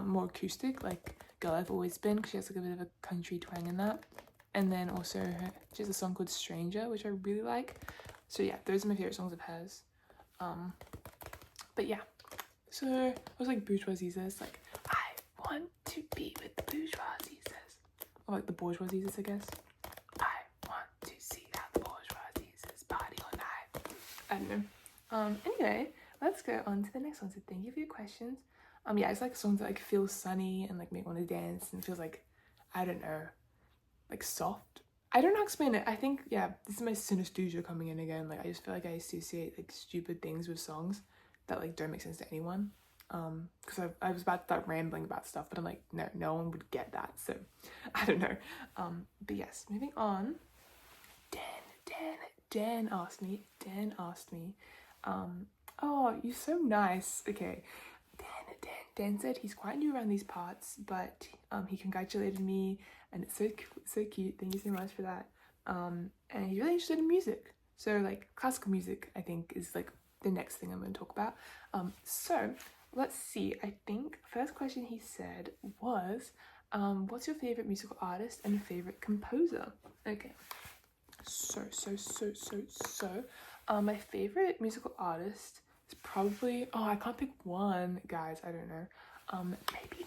more acoustic, like Girl I've Always Been, because she has like a bit of a country twang in that. And then also she has a song called Stranger, which I really like. So yeah, those are my favorite songs of hers. But yeah, so I was like bourgeoisie says, like, I want to be with the bourgeoisie says, or like the bourgeoisie says, I guess. I want to see how the bourgeoisie says party all night. I don't know. Anyway, let's go on to the next one. So thank you for your questions. Yeah, it's like songs that like feel sunny and like make me want to dance and feels like, I don't know, like soft. I don't know how to explain it. I think, yeah, this is my synesthesia coming in again. Like I just feel like I associate like stupid things with songs that like don't make sense to anyone. Because I was about to start rambling about stuff, but I'm like, no one would get that, so I don't know. But yes, moving on. Dan asked me, oh, you're so nice. Okay, Dan said he's quite new around these parts, but he congratulated me, and it's so cute. Thank you so much for that. And he's really interested in music, so like classical music I think is like the next thing I'm going to talk about. So let's see. I think first question he said was, what's your favorite musical artist and favorite composer? Okay, so my favorite musical artist is probably, I can't pick one, guys. I don't know. Maybe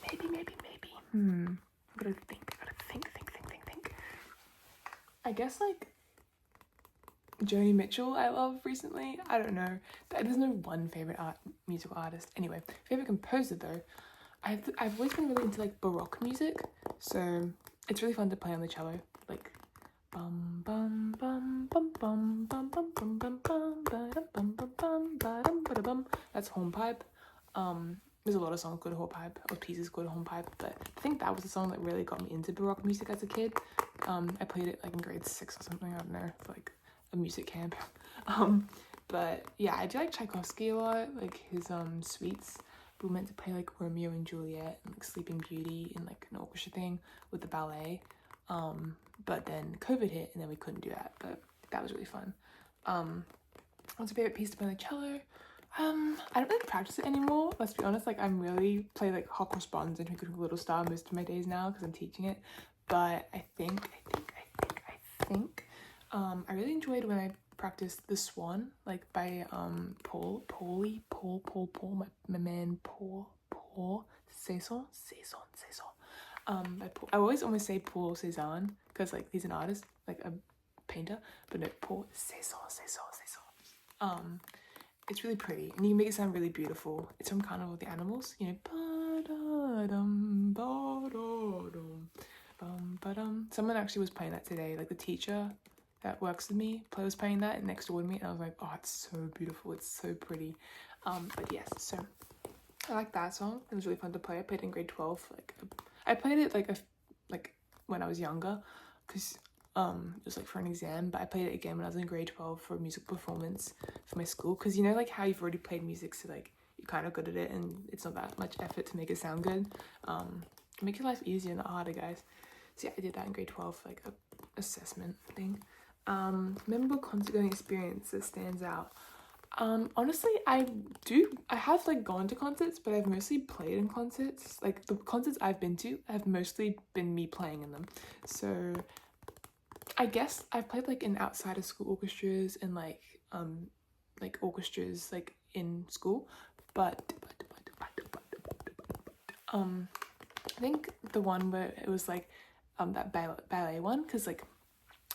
I gotta think. I guess like Joni Mitchell I love recently. I don't know. There's no one favorite musical artist. Anyway, favorite composer though. I've always been really into like Baroque music, so it's really fun to play on the cello. Like bum bum bum bum bum bum bum bum bum bum bum bum bum bum bum. That's hornpipe. There's a lot of songs called hornpipe or pieces called hornpipe, but I think that was the song that really got me into Baroque music as a kid. I played it like in grade 6 or something. I don't know, for like a music camp. But yeah, I do like Tchaikovsky a lot, like his suites. We were meant to play like Romeo and Juliet and like Sleeping Beauty in like an orchestra thing with the ballet. But then COVID hit and then we couldn't do that, but that was really fun. What's your favorite piece to play on the cello? I don't really practice it anymore, let's be honest. Like I'm really play like Hot Cross Buns and Twinkle Twinkle Little Star most of my days now because I'm teaching it. But I think I really enjoyed when I practiced The Swan, like by Paul, my man Paul Cézanne. By Paul. I always almost say Paul Cézanne because like he's an artist, like a painter, but no, Paul Cézanne. It's really pretty and you can make it sound really beautiful. It's from Carnival of the Animals, you know. Someone actually was playing that today, like the teacher that works with me was playing that next door to me, and I was like, oh, it's so beautiful, it's so pretty. But yes, so I like that song. It was really fun to play. I played it in grade 12. Like I played it like when I was younger because it was like for an exam, but I played it again when I was in grade 12 for a music performance for my school, because you know like how you've already played music, so like you're kind of good at it and it's not that much effort to make it sound good. Make your life easier, not harder, guys. So yeah, I did that in grade 12, like a assessment thing. Memorable concert going experience that stands out. Honestly, I have like gone to concerts, but I've mostly played in concerts. Like the concerts I've been to have mostly been me playing in them. So I guess I've played like in outside of school orchestras and like orchestras like in school, but I think the one where it was like that ballet one, because like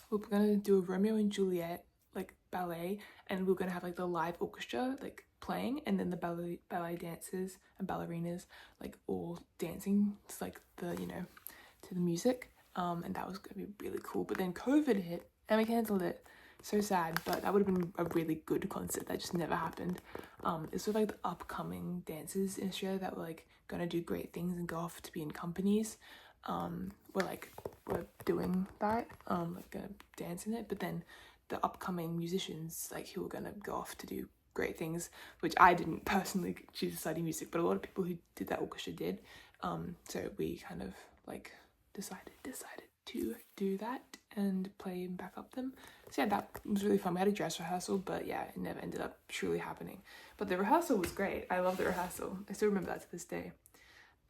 we were gonna do a Romeo and Juliet like ballet, and we were gonna have like the live orchestra like playing, and then the ballet dancers and ballerinas like all dancing to like the, you know, to the music. And that was gonna be really cool, but then COVID hit and we cancelled it. So sad, but that would have been a really good concert that just never happened. It's with like the upcoming dancers in Australia that were like gonna do great things and go off to be in companies. We're doing that, like gonna dance in it, but then the upcoming musicians like who were gonna go off to do great things, which I didn't personally choose to study music, but a lot of people who did that orchestra did. So we kind of like decided to do that and play and back up them. So yeah, that was really fun. We had a dress rehearsal, but yeah, it never ended up truly happening. But the rehearsal was great. I love the rehearsal. I still remember that to this day.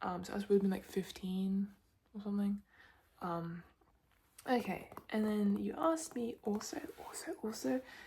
So I was been like 15 or something. Okay, and then you asked me also,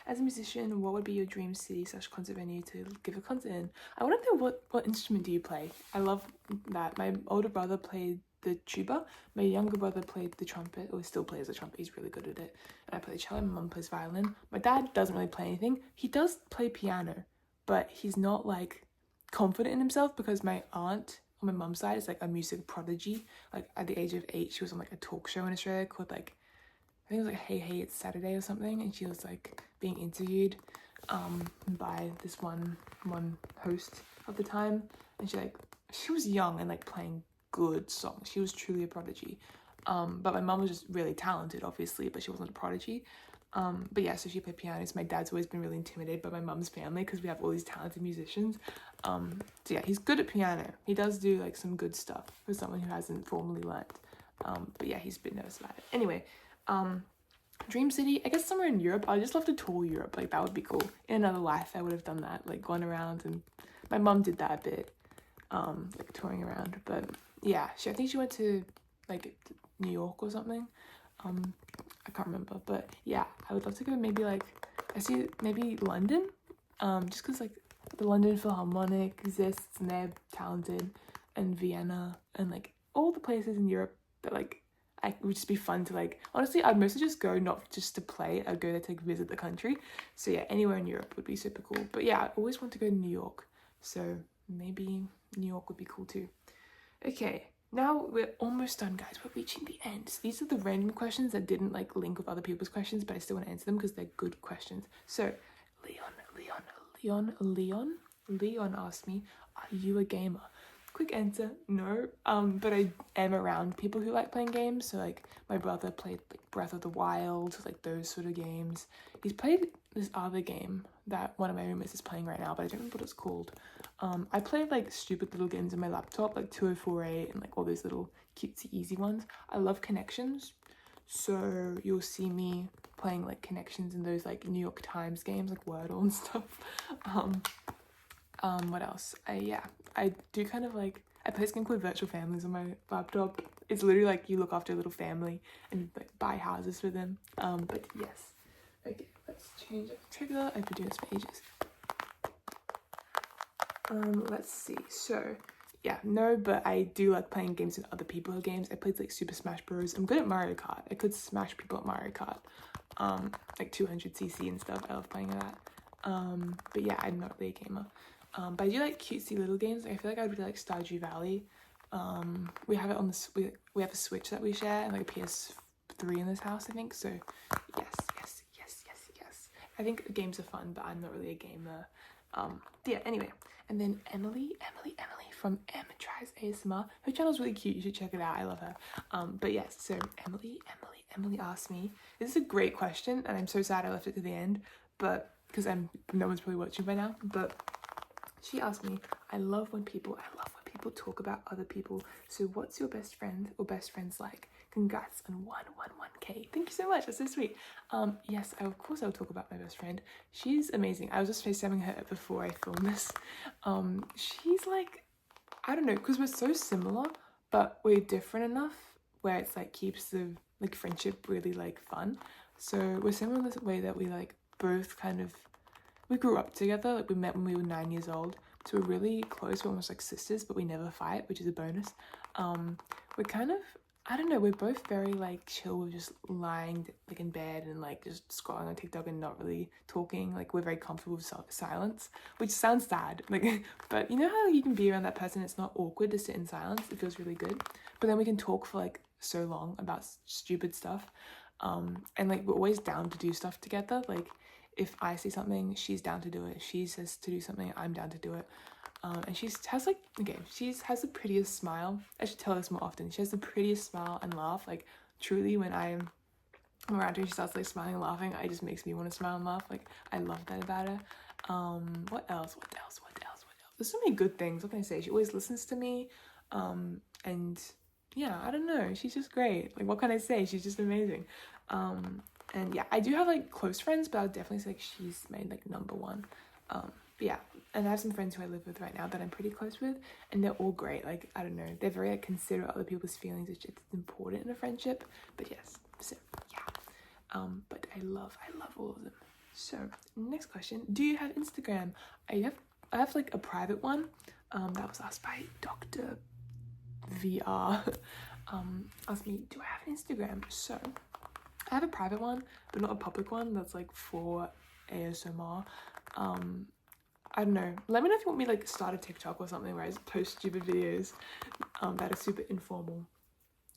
as a musician, what would be your dream city / concert venue to give a concert in? I want to know what instrument do you play? I love that. My older brother played the tuba. My younger brother played the trumpet, or still plays the trumpet. He's really good at it. And I play the cello. My mum plays violin. My dad doesn't really play anything. He does play piano, but he's not like confident in himself, because my aunt on my mum's side is like a music prodigy. Like at the age of 8, she was on like a talk show in Australia called like, I think it was like Hey It's Saturday or something, and she was like being interviewed by this one host of the time, and she was young and like playing good songs. She was truly a prodigy. But my mum was just really talented, obviously, but she wasn't a prodigy. But yeah, so she played piano. So my dad's always been really intimidated by my mum's family because we have all these talented musicians. So yeah, he's good at piano. He does do like some good stuff for someone who hasn't formally learnt. But yeah, he's a bit nervous about it. Anyway, dream city, I guess somewhere in Europe. I just love to tour Europe. Like that would be cool. In another life, I would have done that, like gone around, and my mum did that a bit, like touring around. But yeah, I think she went to like New York or something. I can't remember, but yeah, I would love to go maybe like, I see maybe London, just because like the London Philharmonic exists and they're talented, and Vienna, and like all the places in Europe that like I would just be fun to like. Honestly, I'd mostly just go not just to play. I'd go there to like visit the country. So yeah, anywhere in Europe would be super cool. But yeah, I always want to go to New York. So maybe New York would be cool too. Okay, now we're almost done, guys. We're reaching the end. So these are the random questions that didn't like link with other people's questions, but I still want to answer them because they're good questions. So Leon asked me, "Are you a gamer?" Quick answer, no. But I am around people who like playing games. So like my brother played like Breath of the Wild, like those sort of games. He's played this other game that one of my roommates is playing right now, but I don't remember what it's called. I played like stupid little games on my laptop, like 2048 and like all those little cutesy easy ones. I love Connections, so you'll see me playing like Connections in those like New York Times games, like Wordle and stuff. What else? I do kind of like, I play this game called Virtual Families on my laptop. It's literally like you look after a little family and like buy houses for them. But yes. Okay, let's change the trigger. I've been doing this for ages. Let's see. So yeah, no, but I do like playing games with other people's games. I played like Super Smash Bros. I'm good at Mario Kart. I could smash people at Mario Kart. Like 200cc and stuff. I love playing that. But yeah, I'm not really a gamer. But I do like cutesy little games. I feel like I'd really like Stardew Valley. We have it on the we have a Switch that we share and like a PS3 in this house, I think. So yes. I think games are fun, but I'm not really a gamer. Yeah. Anyway, and then Emily from M Tries ASMR. Her channel's really cute. You should check it out. I love her. But yes. So Emily asked me. This is a great question, and I'm so sad I left it to the end, but because no one's probably watching by now, but. She asked me, I love when people talk about other people. So what's your best friend or best friends like? Congrats on 111K. Thank you so much. That's so sweet. Yes, of course I'll talk about my best friend. She's amazing. I was just FaceTiming her before I filmed this. She's like, I don't know, because we're so similar, but we're different enough where it's like keeps the like friendship really like fun. So we're similar in this way that we like both kind of, we grew up together, like we met when we were 9 years old, so we're really close, we're almost like sisters, but we never fight, which is a bonus. We're kind of, I don't know, we're both very like chill with just lying like in bed and like just scrolling on TikTok and not really talking. Like we're very comfortable with silence, which sounds sad, like, but you know how you can be around that person, it's not awkward to sit in silence, it feels really good. But then we can talk for like so long about stupid stuff, and like we're always down to do stuff together. Like if I say something, she's down to do it. If she says to do something, I'm down to do it. And she has like, okay, she has the prettiest smile. I should tell this more often. She has the prettiest smile and laugh. Like truly, when I'm around her, she starts like smiling and laughing. It just makes me want to smile and laugh. Like I love that about her. What else? There's so many good things. What can I say? She always listens to me. And yeah, I don't know. She's just great. Like what can I say? She's just amazing. And yeah, I do have like close friends, but I would definitely say like she's my like number one. But yeah, and I have some friends who I live with right now that I'm pretty close with, and they're all great. Like I don't know, they're very like considerate of other people's feelings, which is important in a friendship. But yes, so yeah. But I love all of them. So next question: do you have Instagram? I have like a private one. That was asked by Dr. VR. Asked me, do I have an Instagram? So. I have a private one, but not a public one that's like for ASMR. I don't know. Let me know if you want me to like start a TikTok or something where I just post stupid videos that are super informal.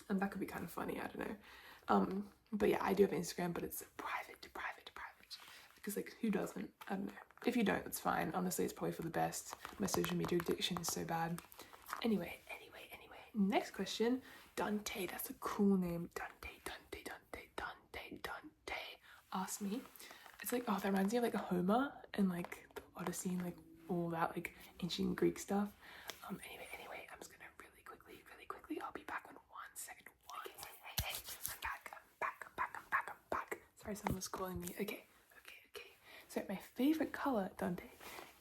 And that could be kind of funny, I don't know. But yeah, I do have Instagram, but it's private. Because like who doesn't? I don't know. If you don't, it's fine. Honestly, it's probably for the best. My social media addiction is so bad. Anyway. Next question. Dante, that's a cool name. Dante asked me. It's like, oh, that reminds me of like Homer and like the Odyssey and like all that like ancient Greek stuff. Anyway, I'm just gonna really quickly. I'll be back in 1 second. Hey, I'm back. Sorry, someone was calling me. Okay. So my favorite color, Dante,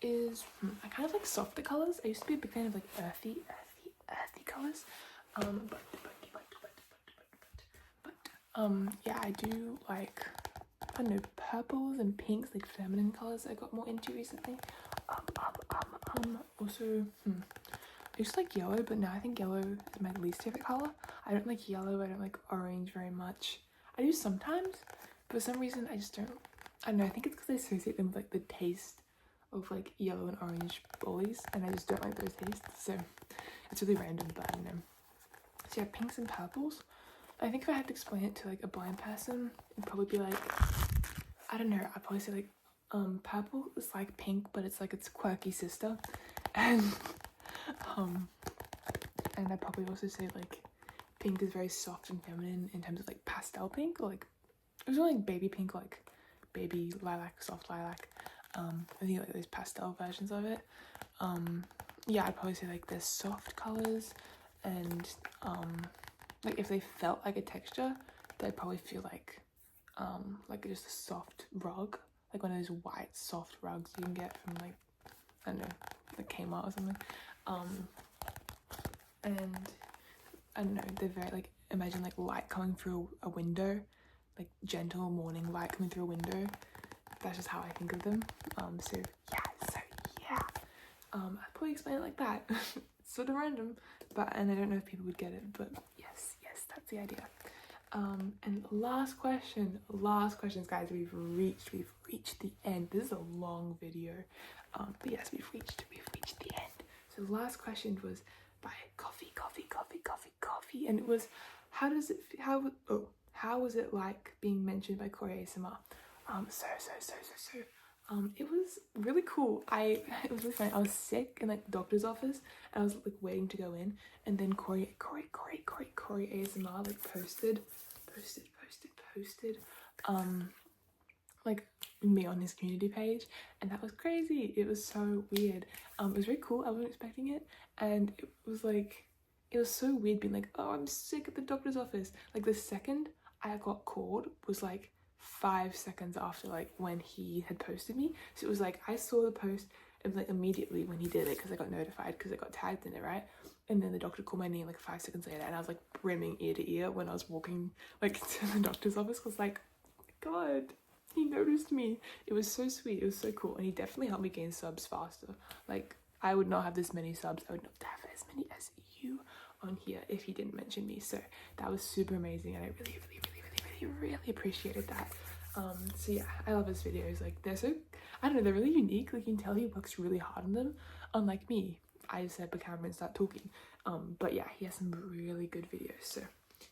is I kind of like softer colors. I used to be a big fan of like earthy colors. Yeah, I do like, I don't know, purples and pinks, like feminine colors I got more into recently. Also, used to like yellow, but now I think yellow is my least favorite color. I don't like yellow, I don't like orange very much. I do sometimes, but for some reason I just don't. I don't know, I think it's because I associate them with like the taste of like yellow and orange bullies, and I just don't like those tastes, so it's really random, but I don't know. So yeah, pinks and purples. I think if I had to explain it to like a blind person, it'd probably be like, I don't know, I'd probably say like purple is like pink, but it's like its quirky sister, and I'd probably also say like pink is very soft and feminine in terms of like pastel pink, or like it was really like baby pink, like baby lilac, soft lilac. I think like those pastel versions of it. Yeah, I'd probably say like they're soft colors, and like if they felt like a texture, they'd probably feel like just a soft rug, like one of those white soft rugs you can get from like, I don't know, like Kmart or something. And I don't know, they're very like, imagine like light coming through a window, like gentle morning light coming through a window. That's just how I think of them. So yeah, I'd probably explain it like that. It's sort of random, but, and I don't know if people would get it, but yes, that's the idea. And last questions, guys. We've reached the end. This is a long video, but yes, we've reached the end. So the last question was by coffee, and it was, how was it like being mentioned by Corey ASMR? It was really cool. It was really funny. I was sick in like the doctor's office, and I was like waiting to go in, and then Corey ASMR like posted like me on his community page, and that was crazy. It was so weird. It was very cool. I wasn't expecting it, and it was so weird being like, oh, I'm sick at the doctor's office. Like the second I got called was like 5 seconds after like when he had posted me. So it was like I saw the post and like immediately when he did it, because I got notified because I got tagged in it, right? And then the doctor called my name like 5 seconds later, and I was like brimming ear to ear when I was walking like to the doctor's office, because like, God, he noticed me. It was so sweet. It was so cool, and he definitely helped me gain subs faster. Like I would not have this many subs, I would not have as many as you on here if he didn't mention me. So that was super amazing, and I really appreciated that. So yeah, I love his videos. Like they're so, I don't know, they're really unique. Like you can tell he works really hard on them, unlike me. I just set up a camera and start talking. But yeah, he has some really good videos. So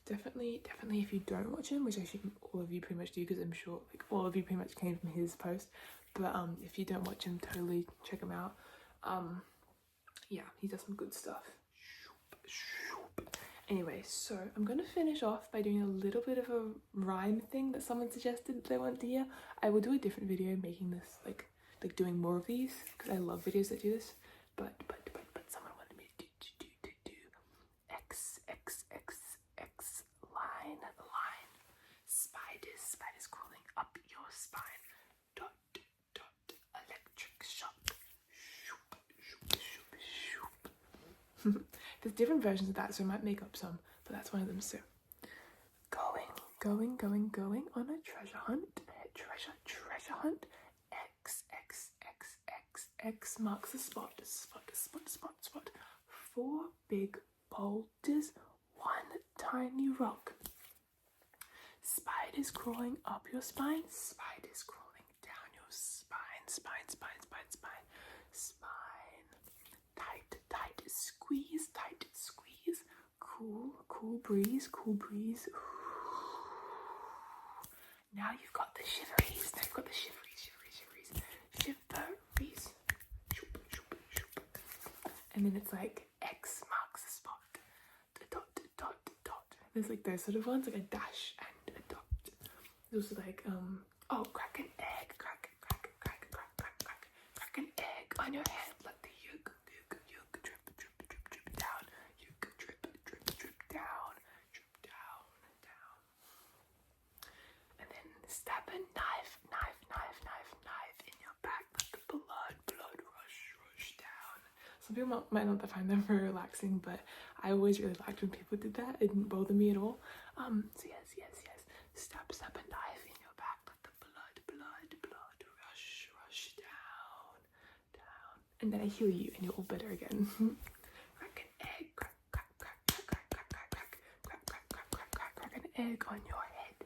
definitely if you don't watch him, which I think all of you pretty much do, because I'm sure like all of you pretty much came from his post, but if you don't watch him, totally check him out. Yeah, he does some good stuff. Anyway, so I'm gonna finish off by doing a little bit of a rhyme thing that someone suggested they wanted to hear. I will do a different video making this like doing more of these, because I love videos that do this, but someone wanted me to do x line spiders crawling up your spine, dot electric shock, shoop. There's different versions of that, so I might make up some, but that's one of them. So going on a treasure hunt, X marks the spot. 4 big boulders, 1 tiny rock. Spiders crawling up your spine, spiders crawling down your spine. Tight squeeze. Cool breeze. Now you've got the shiveries. Shiveries. Shoop. And then it's like X marks the spot. Dot. There's like those sort of ones, like a dash and a dot. There's also like crack an egg. Crack an egg on your head. Let the yolk drip down. Yolk drip down. And then stab a knife in your back. Let the blood rush down. Some people might not find them very relaxing, but I always really liked when people did that. It didn't bother me at all. So yes. Stab a knife in your back. Let the blood rush down. And then I heal you, and you're all better again. Crack an egg on your head.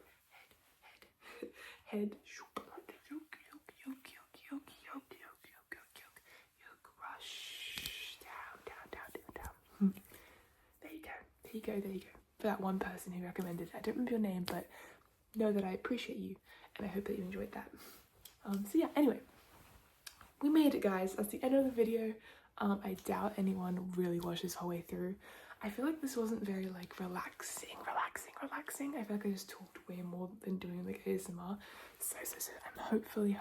Head. Shoop. Yolk, yolk, yolk, yolk, yolk, yolk, yolk, yolk, yolk, yolk, yolk. Rush. Down. There you go. For that one person who recommended it. I don't remember your name, but know that I appreciate you, and I hope that you enjoyed that. So yeah, anyway, we made it, guys. That's the end of the video. I doubt anyone really watched this whole way through. I feel like this wasn't very like relaxing. I feel like I just talked way more than doing like ASMR. So I'm hopefully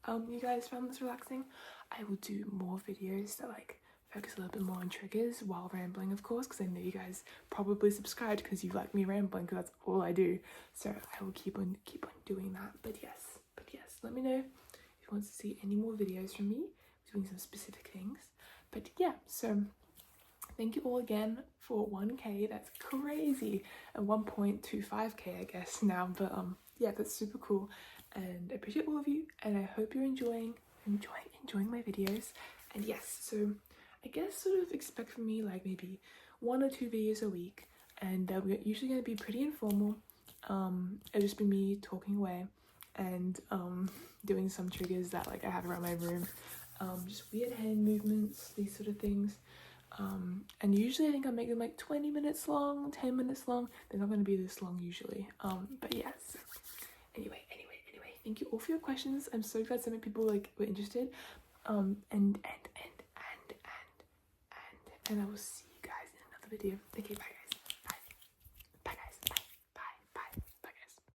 you guys found this relaxing. I will do more videos that like focus a little bit more on triggers while rambling, of course, because I know you guys probably subscribed because you like me rambling, because that's all I do. So I will keep on doing that. But yes, let me know if you want to see any more videos from me doing some specific things. But yeah, so thank you all again for 1k. That's crazy. And 1.25k, I guess now. But yeah, that's super cool, and I appreciate all of you, and I hope you're enjoying my videos. And yes, so I guess sort of expect from me like maybe 1 or 2 videos a week, and they're usually going to be pretty informal. It'll just be me talking away and doing some triggers that like I have around my room, just weird hand movements, these sort of things. And usually I think I make them like 20 minutes long, 10 minutes long. They're not going to be this long usually. But yes. Anyway, thank you all for your questions. I'm so glad so many people like were interested. And I will see you guys in another video. Okay, bye.